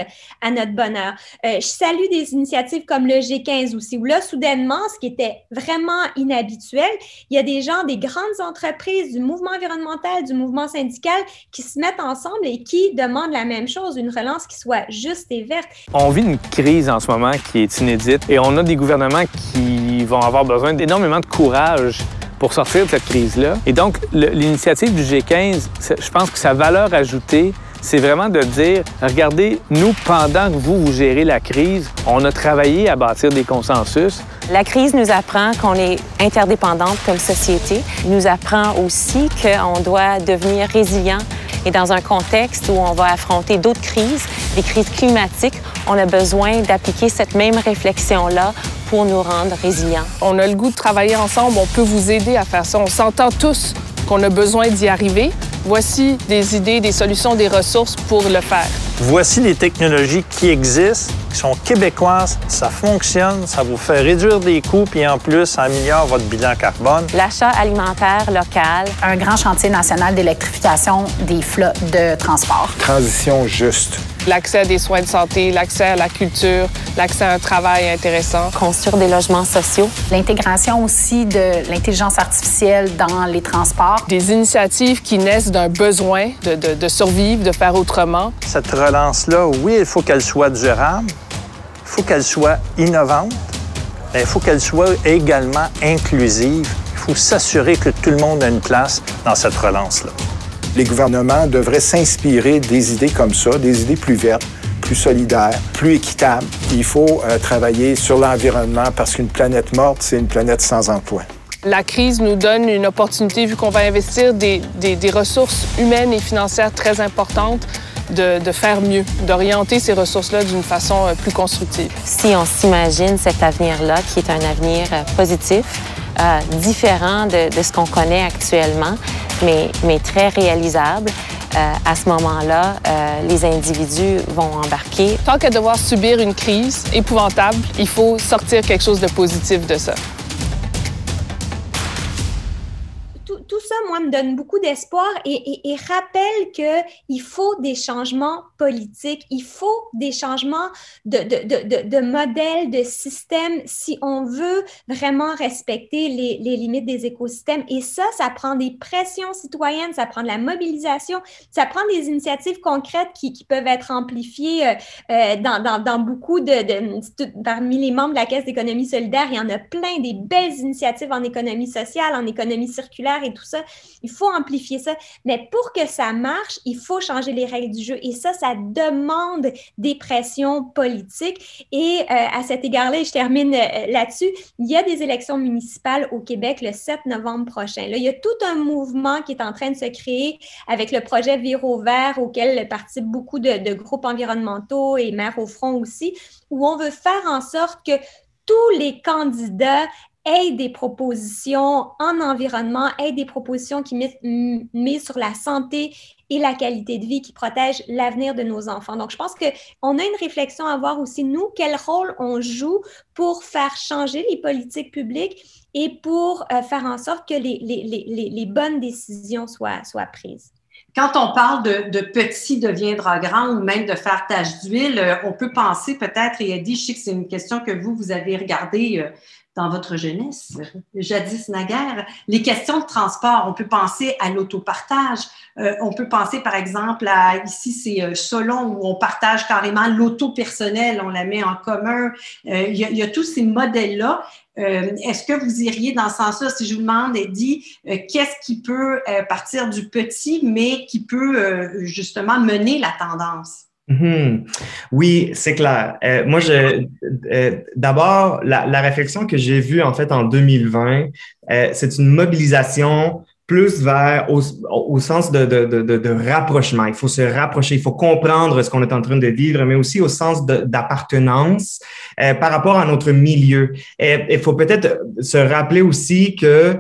bonheur. Je salue des initiatives comme le G15 aussi, où là, soudainement, ce qui était vraiment inhabituel, il y a des gens, des grandes entreprises, du mouvement environnemental, du mouvement syndical qui se mettent ensemble et qui demandent la même chose, une relance qui soit juste et verte. On vit une crise en ce moment qui est inédite et on a des gouvernements qui vont avoir besoin d'énormément de courage pour sortir de cette crise-là. Et donc, l'initiative du G15, je pense que sa valeur ajoutée, c'est vraiment de dire, regardez, nous, pendant que vous gérez la crise, on a travaillé à bâtir des consensus. La crise nous apprend qu'on est interdépendante comme société, nous apprend aussi qu'on doit devenir résilient. Et dans un contexte où on va affronter d'autres crises, des crises climatiques, on a besoin d'appliquer cette même réflexion-là pour nous rendre résilients. On a le goût de travailler ensemble, on peut vous aider à faire ça. On s'entend tous qu'on a besoin d'y arriver. Voici des idées, des solutions, des ressources pour le faire. Voici les technologies qui existent, qui sont québécoises, ça fonctionne, ça vous fait réduire des coûts, puis en plus, ça améliore votre bilan carbone. L'achat alimentaire local. Un grand chantier national d'électrification des flottes de transport. Transition juste. L'accès à des soins de santé, l'accès à la culture, l'accès à un travail intéressant. Construire des logements sociaux. L'intégration aussi de l'intelligence artificielle dans les transports. Des initiatives qui naissent d'un besoin de survivre, de faire autrement. Cette relance-là, oui, il faut qu'elle soit durable, il faut qu'elle soit innovante, mais il faut qu'elle soit également inclusive. Il faut s'assurer que tout le monde a une place dans cette relance-là. Les gouvernements devraient s'inspirer des idées comme ça, des idées plus vertes, plus solidaires, plus équitables. Il faut travailler sur l'environnement parce qu'une planète morte, c'est une planète sans emploi. La crise nous donne une opportunité, vu qu'on va investir des ressources humaines et financières très importantes, de faire mieux, d'orienter ces ressources-là d'une façon plus constructive. Si on s'imagine cet avenir-là, qui est un avenir positif, différent de ce qu'on connaît actuellement, mais très réalisable, à ce moment-là, les individus vont embarquer. Tant qu'à devoir subir une crise épouvantable, il faut sortir quelque chose de positif de ça. Tout ça, moi, me donne beaucoup d'espoir et rappelle qu'il faut des changements politiques, il faut des changements de modèles, de systèmes si on veut vraiment respecter les limites des écosystèmes. Et ça prend des pressions citoyennes, ça prend de la mobilisation, ça prend des initiatives concrètes qui peuvent être amplifiées dans beaucoup parmi les membres de la Caisse d'économie solidaire. Il y en a plein, des belles initiatives en économie sociale, en économie circulaire et tout ça. ça, il faut amplifier ça. Mais pour que ça marche, il faut changer les règles du jeu. Et ça demande des pressions politiques. Et à cet égard-là, je termine là-dessus, il y a des élections municipales au Québec le 7 novembre prochain. Là, il y a tout un mouvement qui est en train de se créer avec le projet Viro Vert, auquel participent beaucoup de groupes environnementaux et Maires au front aussi, où on veut faire en sorte que tous les candidats aient des propositions en environnement, aient des propositions qui misent sur la santé et la qualité de vie, qui protègent l'avenir de nos enfants. Donc, je pense qu'on a une réflexion à avoir aussi, nous, quel rôle on joue pour faire changer les politiques publiques et pour faire en sorte que les bonnes décisions soient prises. Quand on parle de petit deviendra grand ou même de faire tache d'huile, on peut penser peut-être, et Eddie, je sais que c'est une question que vous avez regardée dans votre jeunesse, jadis naguère, les questions de transport. On peut penser à l'autopartage. On peut penser, par exemple, ici, c'est Solon, où on partage carrément l'auto personnelle, on la met en commun. Il y a tous ces modèles-là. Est-ce que vous iriez dans ce sens-là? Si je vous demande, Eddie, qu'est-ce qui peut partir du petit, mais qui peut justement mener la tendance? Oui, c'est clair. Moi, d'abord, la réflexion que j'ai vue en fait en 2020, c'est une mobilisation plus vers au sens de rapprochement. Il faut se rapprocher, il faut comprendre ce qu'on est en train de vivre, mais aussi au sens d'appartenance par rapport à notre milieu. Et il faut peut-être se rappeler aussi que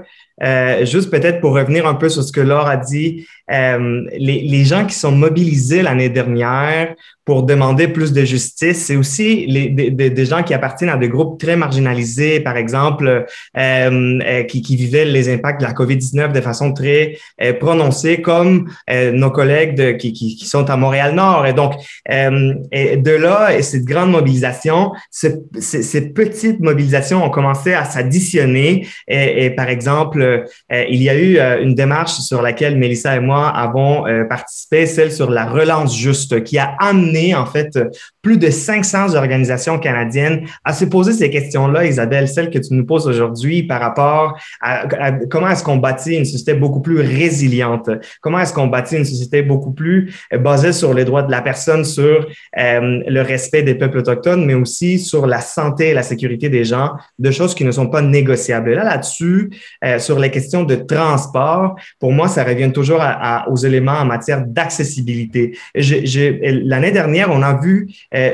juste peut-être pour revenir un peu sur ce que Laure a dit, les gens qui sont mobilisés l'année dernière pour demander plus de justice, c'est aussi des gens qui appartiennent à des groupes très marginalisés, par exemple, qui vivaient les impacts de la COVID-19 de façon très prononcée, comme nos collègues qui sont à Montréal-Nord. Et donc, et de là, et cette grande mobilisation, ces petites mobilisations ont commencé à s'additionner. Et par exemple, il y a eu une démarche sur laquelle Mélissa et moi avons participé, celle sur la relance juste, qui a amené en fait plus de 500 organisations canadiennes à se poser ces questions-là, Isabelle, celles que tu nous poses aujourd'hui par rapport à comment est-ce qu'on bâtit une société beaucoup plus résiliente, comment est-ce qu'on bâtit une société beaucoup plus basée sur les droits de la personne, sur le respect des peuples autochtones, mais aussi sur la santé et la sécurité des gens, de choses qui ne sont pas négociables. Là-dessus, sur les questions de transport, pour moi, ça revient toujours aux éléments en matière d'accessibilité. L'année dernière, on a vu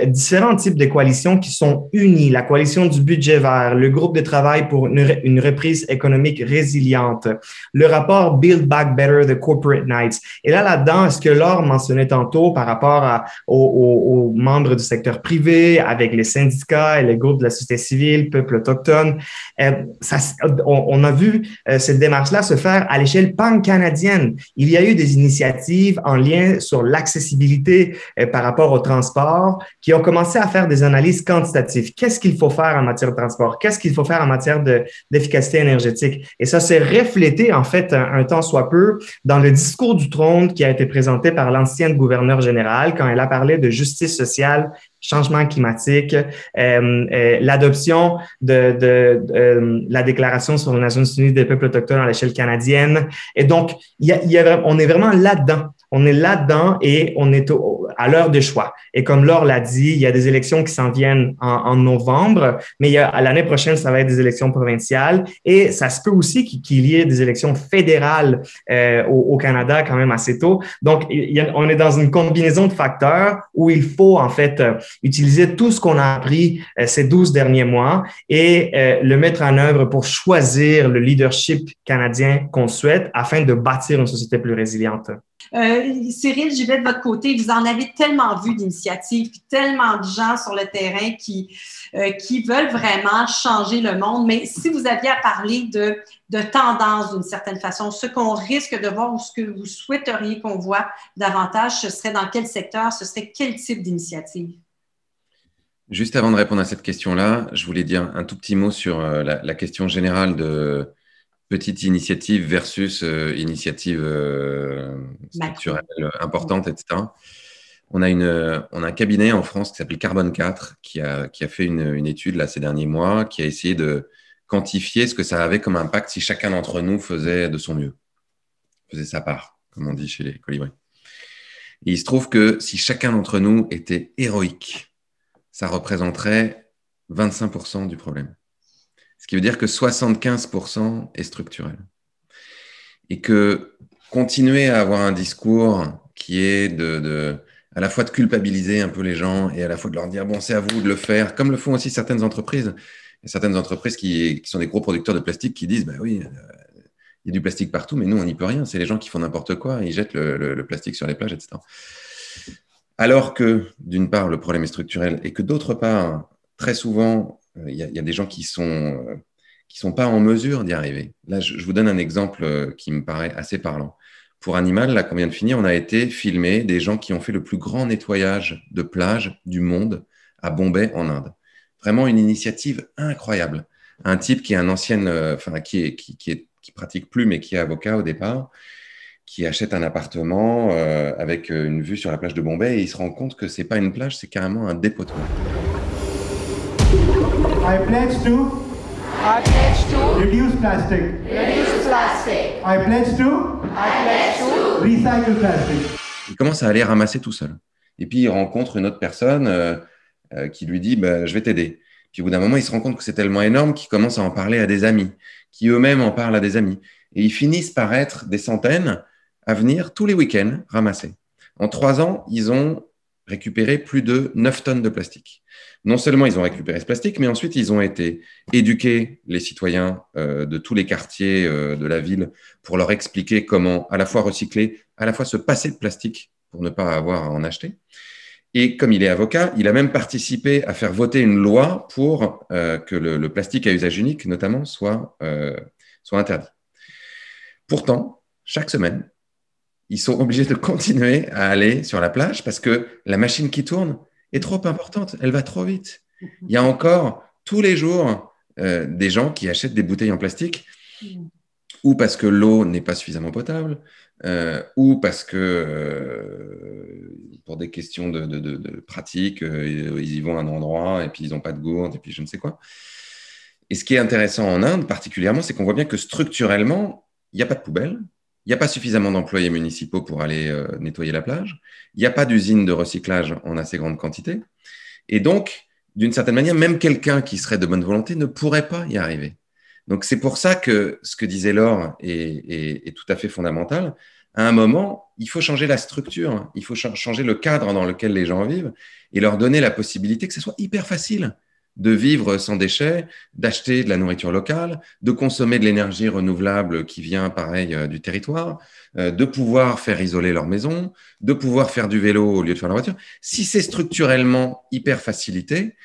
différents types de coalitions qui sont unies. La coalition du budget vert, le groupe de travail pour une reprise économique résiliente, le rapport Build Back Better, The Corporate Knights. Et là-dedans, ce que Laure mentionnait tantôt par rapport aux membres du secteur privé, avec les syndicats et les groupes de la société civile, peuples autochtones, on a vu cette démarche-là se faire à l'échelle pan-canadienne. Il y a eu des initiatives en lien sur l'accessibilité par rapport au transport qui ont commencé à faire des analyses quantitatives. Qu'est-ce qu'il faut faire en matière de transport? Qu'est-ce qu'il faut faire en matière d'efficacité énergétique? Et ça s'est reflété, en fait, un temps soit peu dans le discours du trône qui a été présenté par l'ancienne gouverneure générale quand elle a parlé de justice sociale, changement climatique, l'adoption de la Déclaration sur les Nations unies des peuples autochtones à l'échelle canadienne. Et donc, on est vraiment là-dedans. On est là-dedans et on est à l'heure des choix. Et comme Laure l'a dit, il y a des élections qui s'en viennent en novembre, mais l'année prochaine, ça va être des élections provinciales et ça se peut aussi qu'il y ait des élections fédérales au Canada quand même assez tôt. Donc, on est dans une combinaison de facteurs où il faut en fait utiliser tout ce qu'on a appris ces 12 derniers mois et le mettre en œuvre pour choisir le leadership canadien qu'on souhaite afin de bâtir une société plus résiliente. Cyril, j'y vais de votre côté. Vous en avez tellement vu d'initiatives, tellement de gens sur le terrain qui veulent vraiment changer le monde. Mais si vous aviez à parler de tendance d'une certaine façon, ce qu'on risque de voir ou ce que vous souhaiteriez qu'on voit davantage, ce serait dans quel secteur, ce serait quel type d'initiative? Juste avant de répondre à cette question-là, je voulais dire un tout petit mot sur la question générale de petite initiative versus initiative structurelle importante, etc. On a un cabinet en France qui s'appelle Carbone 4 qui a fait une étude là, ces derniers mois, qui a essayé de quantifier ce que ça avait comme impact si chacun d'entre nous faisait de son mieux. faisait sa part, comme on dit chez les colibris. Et il se trouve que si chacun d'entre nous était héroïque, ça représenterait 25% du problème. Ce qui veut dire que 75% est structurel. Et que continuer à avoir un discours qui est à la fois de culpabiliser un peu les gens et à la fois de leur dire « bon, c'est à vous de le faire », comme le font aussi certaines entreprises. Il y a certaines entreprises qui sont des gros producteurs de plastique qui disent « bah oui, il y a du plastique partout, mais nous, on n'y peut rien. C'est les gens qui font n'importe quoi, ils jettent le plastique sur les plages, etc. » Alors que, d'une part, le problème est structurel et que, d'autre part, très souvent, il y a des gens qui sont pas en mesure d'y arriver. Là, je vous donne un exemple qui me paraît assez parlant. Pour Animal, là, qu'on vient de finir, on a été filmer des gens qui ont fait le plus grand nettoyage de plage du monde à Bombay, en Inde. Vraiment une initiative incroyable. Un type qui est un ancien, qui pratique plus, mais qui est avocat au départ, qui achète un appartement avec une vue sur la plage de Bombay et il se rend compte que c'est pas une plage, c'est carrément un dépotoir. I pledge to reduce plastic. I pledge to recycle plastic. Il commence à aller ramasser tout seul. Et puis, il rencontre une autre personne qui lui dit bah, « je vais t'aider ». Puis, au bout d'un moment, il se rend compte que c'est tellement énorme qu'il commence à en parler à des amis, qui eux-mêmes en parlent à des amis. Et ils finissent par être des centaines à venir tous les week-ends ramasser. En 3 ans, ils ont récupéré plus de 9 tonnes de plastique. Non seulement ils ont récupéré ce plastique, mais ensuite ils ont été éduquer les citoyens de tous les quartiers de la ville pour leur expliquer comment à la fois recycler, à la fois se passer de plastique pour ne pas avoir à en acheter. Et comme il est avocat, il a même participé à faire voter une loi pour que le plastique à usage unique, notamment, soit interdit. Pourtant, chaque semaine, ils sont obligés de continuer à aller sur la plage parce que la machine qui tourne est trop importante, elle va trop vite. Il y a encore tous les jours des gens qui achètent des bouteilles en plastique ou parce que l'eau n'est pas suffisamment potable ou parce que pour des questions de pratique, ils y vont à un endroit et puis ils n'ont pas de gourde et puis je ne sais quoi. Et ce qui est intéressant en Inde particulièrement, c'est qu'on voit bien que structurellement, il n'y a pas de poubelle. Il n'y a pas suffisamment d'employés municipaux pour aller nettoyer la plage. Il n'y a pas d'usine de recyclage en assez grande quantité. Et donc, d'une certaine manière, même quelqu'un qui serait de bonne volonté ne pourrait pas y arriver. Donc, c'est pour ça que ce que disait Laure est tout à fait fondamental. À un moment, il faut changer la structure. Il faut changer le cadre dans lequel les gens vivent et leur donner la possibilité que ce soit hyper facile de vivre sans déchets, d'acheter de la nourriture locale, de consommer de l'énergie renouvelable qui vient, pareil, du territoire, de pouvoir faire isoler leur maison, de pouvoir faire du vélo au lieu de faire la voiture. Si c'est structurellement hyper facilité,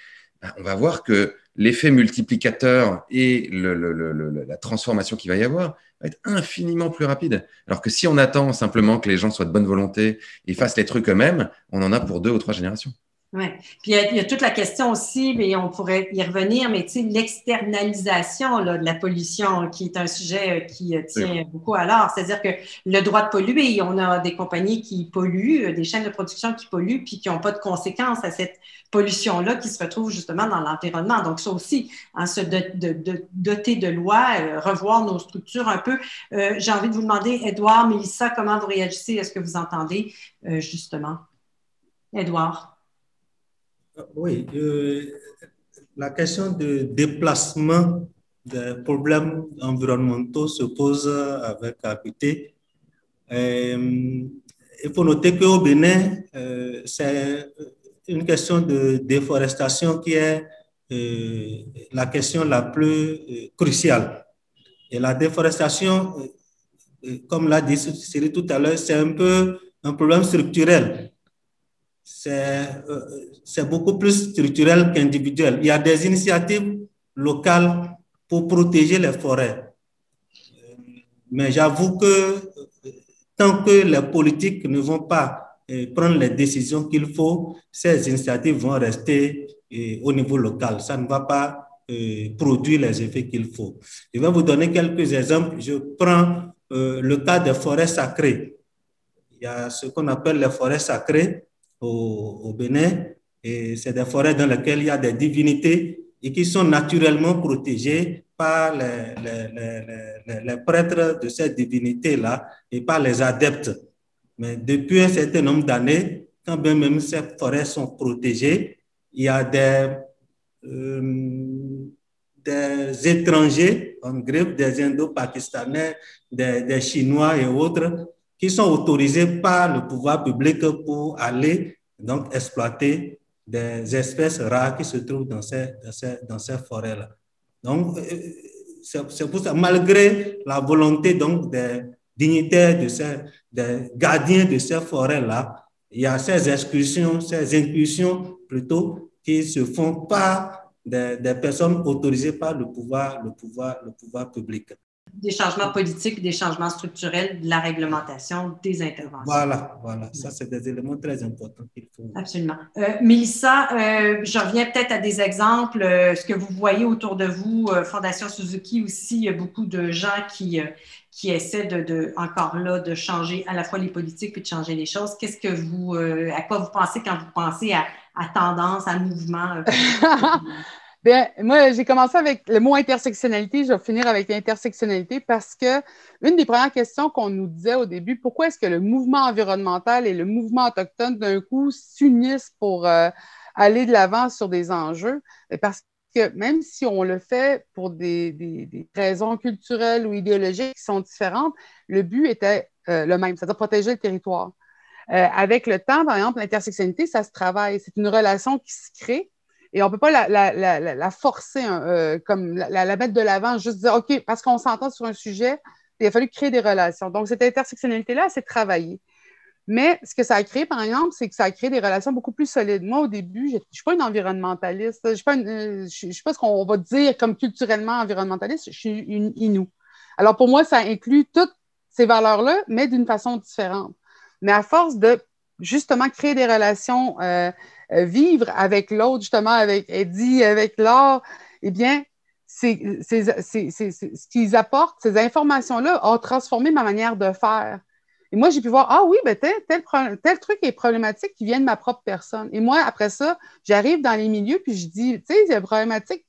on va voir que l'effet multiplicateur et la transformation qu'il va y avoir va être infiniment plus rapide. Alors que si on attend simplement que les gens soient de bonne volonté et fassent les trucs eux-mêmes, on en a pour 2 ou 3 générations. Oui. Puis il y a toute la question aussi, mais on pourrait y revenir, mais tu sais, l'externalisation là, de la pollution, qui est un sujet qui tient beaucoup à l'heure. C'est-à-dire que le droit de polluer, on a des compagnies qui polluent, des chaînes de production qui polluent, puis qui n'ont pas de conséquences à cette pollution-là qui se retrouve justement dans l'environnement. Donc, ça aussi, hein, se doter de lois, revoir nos structures un peu. J'ai envie de vous demander, Édouard, Mélissa, comment vous réagissez à ce que vous entendez, justement? Édouard. Oui, la question de déplacement des problèmes environnementaux se pose avec acuité. Il faut noter qu'au Bénin, c'est une question de déforestation qui est la question la plus cruciale. Et la déforestation, comme l'a dit Cyril tout à l'heure, c'est un peu un problème structurel. C'est beaucoup plus structurel qu'individuel. Il y a des initiatives locales pour protéger les forêts. Mais j'avoue que tant que les politiques ne vont pas prendre les décisions qu'il faut, ces initiatives vont rester au niveau local. Ça ne va pas produire les effets qu'il faut. Je vais vous donner quelques exemples. Je prends le cas des forêts sacrées. Il y a ce qu'on appelle les forêts sacrées au Bénin, et c'est des forêts dans lesquelles il y a des divinités et qui sont naturellement protégées par les prêtres de cette divinité-là et par les adeptes. Mais depuis un certain nombre d'années, quand bien même ces forêts sont protégées, il y a des étrangers, en greffe, des Indo-Pakistanais, des Chinois et autres, qui sont autorisés par le pouvoir public pour aller donc exploiter des espèces rares qui se trouvent dans ces forêts-là. Donc, c'est pour ça, malgré la volonté donc des dignitaires, des gardiens de ces forêts-là, il y a ces incursions plutôt qui se font par des personnes autorisées par le pouvoir public. Des changements politiques, des changements structurels, de la réglementation, des interventions. Voilà. Ça, c'est des éléments très importants qu'il faut. Absolument. Mélissa, je reviens peut-être à des exemples. Ce que vous voyez autour de vous, Fondation Suzuki aussi, il y a beaucoup de gens qui essaient encore là de changer à la fois les politiques et de changer les choses. Qu'est-ce que vous, à quoi vous pensez quand vous pensez à tendance, à mouvement? Bien, moi, j'ai commencé avec le mot intersectionnalité. Je vais finir avec l'intersectionnalité parce que une des premières questions qu'on nous disait au début, pourquoi est-ce que le mouvement environnemental et le mouvement autochtone, d'un coup, s'unissent pour aller de l'avant sur des enjeux? Parce que même si on le fait pour des raisons culturelles ou idéologiques qui sont différentes, le but était le même, c'est-à-dire protéger le territoire. Avec le temps, par exemple, l'intersectionnalité, ça se travaille. C'est une relation qui se crée. Et on ne peut pas la forcer, comme la mettre de l'avant, juste dire, OK, parce qu'on s'entend sur un sujet, il a fallu créer des relations. Donc, cette intersectionnalité-là, c'est travailler. Mais ce que ça a créé, par exemple, c'est que ça a créé des relations beaucoup plus solides. Moi, au début, je ne suis pas une environnementaliste. Je ne suis pas ce qu'on va dire comme culturellement environnementaliste. Je suis une Innu. Alors, pour moi, ça inclut toutes ces valeurs-là, mais d'une façon différente. Mais à force de, justement, créer des relations vivre avec l'autre, justement, avec Eddie, avec Laure, eh bien, ce qu'ils apportent, ces informations-là, ont transformé ma manière de faire. Et moi, j'ai pu voir, ah oui, ben tel truc est problématique qui vient de ma propre personne. Et moi, après ça, j'arrive dans les milieux, puis je dis, tu sais, il y a une problématique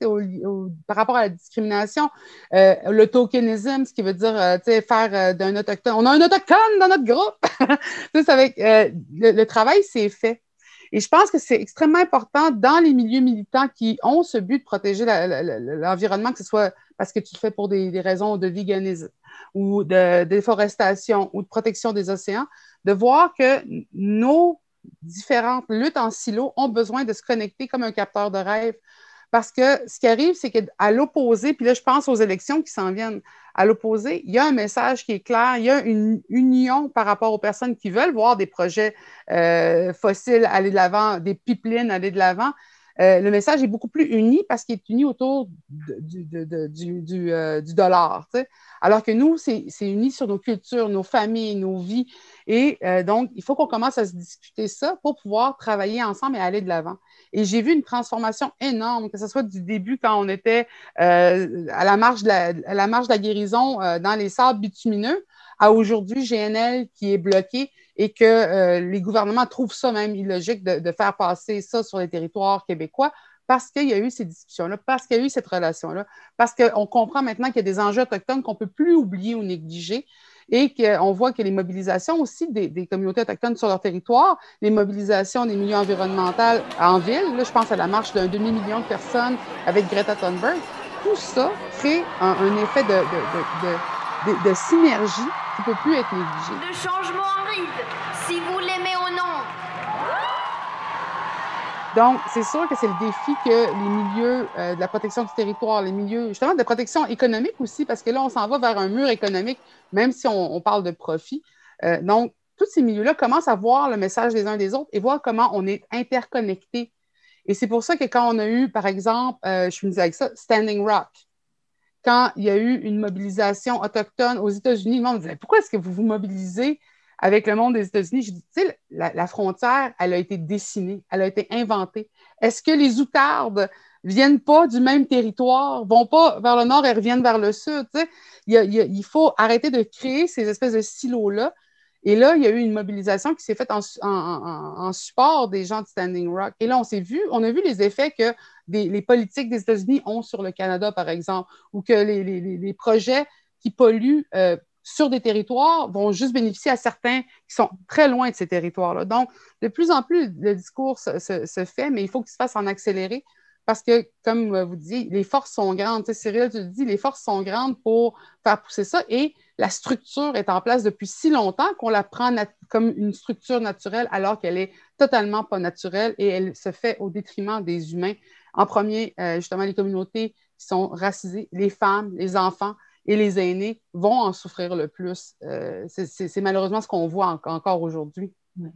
par rapport à la discrimination, le tokenisme, ce qui veut dire, tu sais, faire d'un autochtone. On a un autochtone dans notre groupe! Tu sais, avec le travail, c'est fait. Et je pense que c'est extrêmement important dans les milieux militants qui ont ce but de protéger l'environnement, que ce soit parce que tu le fais pour des raisons de véganisme ou de déforestation ou de protection des océans, de voir que nos différentes luttes en silo ont besoin de se connecter comme un capteur de rêve. Parce que ce qui arrive, c'est qu'à l'opposé, puis là, je pense aux élections qui s'en viennent, à l'opposé, il y a un message qui est clair, il y a une union par rapport aux personnes qui veulent voir des projets fossiles aller de l'avant, des pipelines aller de l'avant. Le message est beaucoup plus uni parce qu'il est uni autour du dollar. Tu sais. Alors que nous, c'est uni sur nos cultures, nos familles, nos vies. Et donc, il faut qu'on commence à se discuter ça pour pouvoir travailler ensemble et aller de l'avant. Et j'ai vu une transformation énorme, que ce soit du début quand on était à la marche de la guérison dans les sables bitumineux, à aujourd'hui GNL qui est bloqué et que les gouvernements trouvent ça même illogique de faire passer ça sur les territoires québécois parce qu'il y a eu ces discussions-là, parce qu'il y a eu cette relation-là, parce qu'on comprend maintenant qu'il y a des enjeux autochtones qu'on ne peut plus oublier ou négliger et qu'on voit que les mobilisations aussi des communautés autochtones sur leur territoire, les mobilisations des milieux environnementaux en ville, là, je pense à la marche d'un demi-million de personnes avec Greta Thunberg, tout ça crée un effet de synergie qui ne peut plus être négligé. Le changement arrive, si vous l'aimez ou non. Donc, c'est sûr que c'est le défi que les milieux de la protection du territoire, les milieux justement de protection économique aussi, parce que là, on s'en va vers un mur économique, même si on parle de profit. Donc, tous ces milieux-là commencent à voir le message des uns des autres et voir comment on est interconnectés. Et c'est pour ça que quand on a eu, par exemple, je finis avec ça, Standing Rock, quand il y a eu une mobilisation autochtone aux États-Unis, le monde me disait « Pourquoi est-ce que vous vous mobilisez avec le monde des États-Unis? » Je dis, tu sais, la frontière, elle a été dessinée, elle a été inventée. Est-ce que les outardes viennent pas du même territoire, vont pas vers le nord et reviennent vers le sud? Tu sais? Il faut arrêter de créer ces espèces de silos-là. Et là, il y a eu une mobilisation qui s'est faite en support des gens de Standing Rock. Et là, on a vu les effets que les politiques des États-Unis ont sur le Canada, par exemple, ou que les projets qui polluent sur des territoires vont juste bénéficier à certains qui sont très loin de ces territoires-là. Donc, de plus en plus, le discours se fait, mais il faut qu'il se fasse en accéléré parce que, comme vous disiez, les forces sont grandes. Tu sais, Cyril, tu le dis, les forces sont grandes pour faire pousser ça et la structure est en place depuis si longtemps qu'on la prend comme une structure naturelle alors qu'elle est totalement pas naturelle et elle se fait au détriment des humains. En premier, justement, les communautés qui sont racisées, les femmes, les enfants et les aînés vont en souffrir le plus. C'est malheureusement ce qu'on voit encore aujourd'hui. Oui.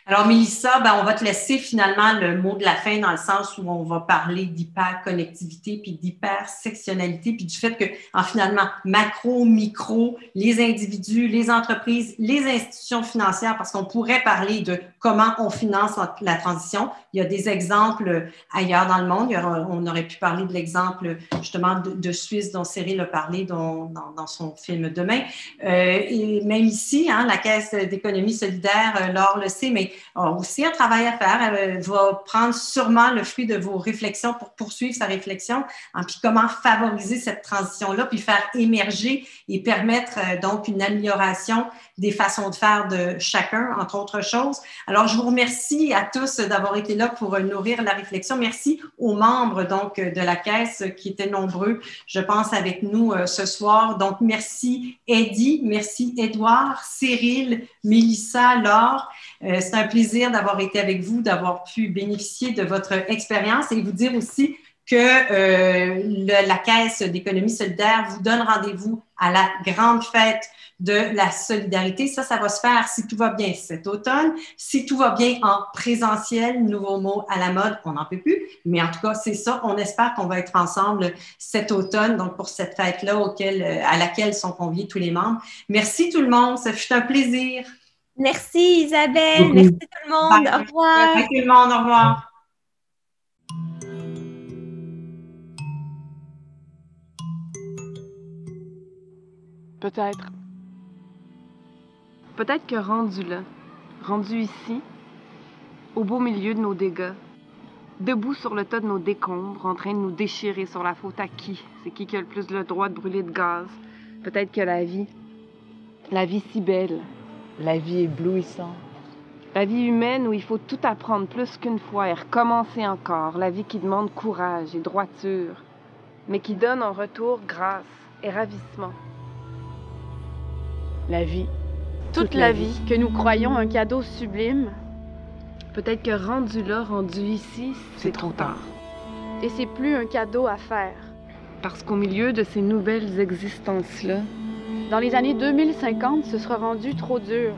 Alors, Mélissa, ben, on va te laisser finalement le mot de la fin dans le sens où on va parler d'hyperconnectivité puis d'hypersectionnalité puis du fait que, finalement, macro, micro, les individus, les entreprises, les institutions financières, parce qu'on pourrait parler de comment on finance la transition. Il y a des exemples ailleurs dans le monde. On aurait pu parler de l'exemple, justement, de Suisse dont Cyril a parlé dans son film Demain. Et même ici, la Caisse d'économie solidaire, Laure le sait, mais a aussi un travail à faire. Elle va prendre sûrement le fruit de vos réflexions pour poursuivre sa réflexion. Puis comment favoriser cette transition-là, puis faire émerger et permettre donc une amélioration des façons de faire de chacun, entre autres choses. Alors, je vous remercie à tous d'avoir été là pour nourrir la réflexion. Merci aux membres donc de la Caisse qui étaient nombreux, je pense, avec nous ce soir. Donc, merci Eddie, merci Édouard, Cyril, Mélissa, Laure. C'est un plaisir d'avoir été avec vous, d'avoir pu bénéficier de votre expérience et vous dire aussi que la Caisse d'économie solidaire vous donne rendez-vous à la grande fête de la solidarité. Ça va se faire, si tout va bien, cet automne. Si tout va bien en présentiel, nouveau mot à la mode, on n'en peut plus. Mais en tout cas, c'est ça. On espère qu'on va être ensemble cet automne, donc pour cette fête-là à laquelle sont conviés tous les membres. Merci tout le monde. Ça fut un plaisir. Merci Isabelle. Merci tout le monde. Au revoir. Merci tout le monde. Au revoir. Peut-être que rendu là, rendu ici, au beau milieu de nos dégâts, debout sur le tas de nos décombres, en train de nous déchirer sur la faute à qui? C'est qui a le plus le droit de brûler de gaz? Peut-être que la vie si belle, la vie éblouissante, la vie humaine où il faut tout apprendre plus qu'une fois et recommencer encore, la vie qui demande courage et droiture, mais qui donne en retour grâce et ravissement. La vie. Toute la vie. Que nous croyons un cadeau sublime. Peut-être que rendu là, rendu ici, c'est trop tard. Et c'est plus un cadeau à faire. Parce qu'au milieu de ces nouvelles existences-là, dans les années 2050, ce sera rendu trop dur.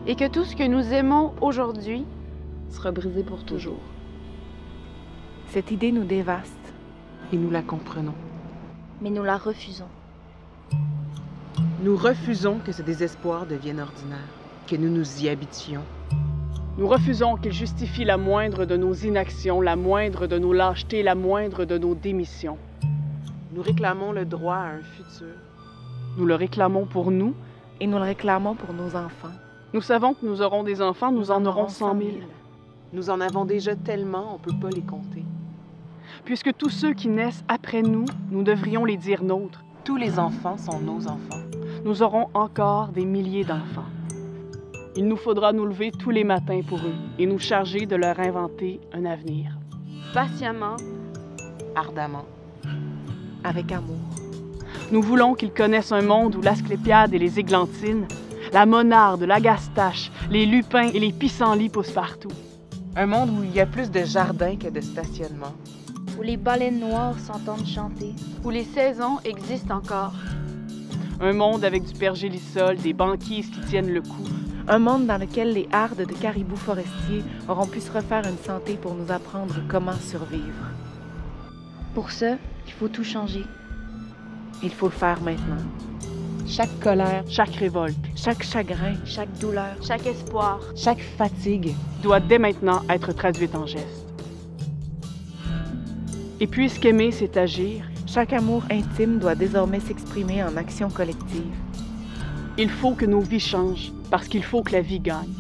Et que tout ce que nous aimons aujourd'hui sera brisé pour toujours. Cette idée nous dévaste. Et nous la comprenons. Mais nous la refusons. Nous refusons que ce désespoir devienne ordinaire, que nous nous y habituions. Nous refusons qu'il justifie la moindre de nos inactions, la moindre de nos lâchetés, la moindre de nos démissions. Nous réclamons le droit à un futur. Nous le réclamons pour nous. Et nous le réclamons pour nos enfants. Nous savons que nous aurons des enfants, nous en aurons 100 000. Nous en avons déjà tellement, on ne peut pas les compter. Puisque tous ceux qui naissent après nous, nous devrions les dire nôtres. Tous les enfants sont nos enfants. Nous aurons encore des milliers d'enfants. Il nous faudra nous lever tous les matins pour eux et nous charger de leur inventer un avenir. Patiemment, ardemment, avec amour. Nous voulons qu'ils connaissent un monde où l'asclépiade et les églantines, la monarde, l'agastache, les lupins et les pissenlits poussent partout. Un monde où il y a plus de jardins que de stationnements. Où les baleines noires s'entendent chanter. Où les saisons existent encore. Un monde avec du pergélisol, des banquises qui tiennent le coup. Un monde dans lequel les hardes de caribous forestiers auront pu se refaire une santé pour nous apprendre comment survivre. Pour ça, il faut tout changer. Il faut le faire maintenant. Chaque colère, chaque révolte, chaque chagrin, chaque douleur, chaque espoir, chaque fatigue doit dès maintenant être traduite en gestes. Et puisqu'aimer, c'est agir, chaque amour intime doit désormais s'exprimer en action collective. Il faut que nos vies changent, parce qu'il faut que la vie gagne.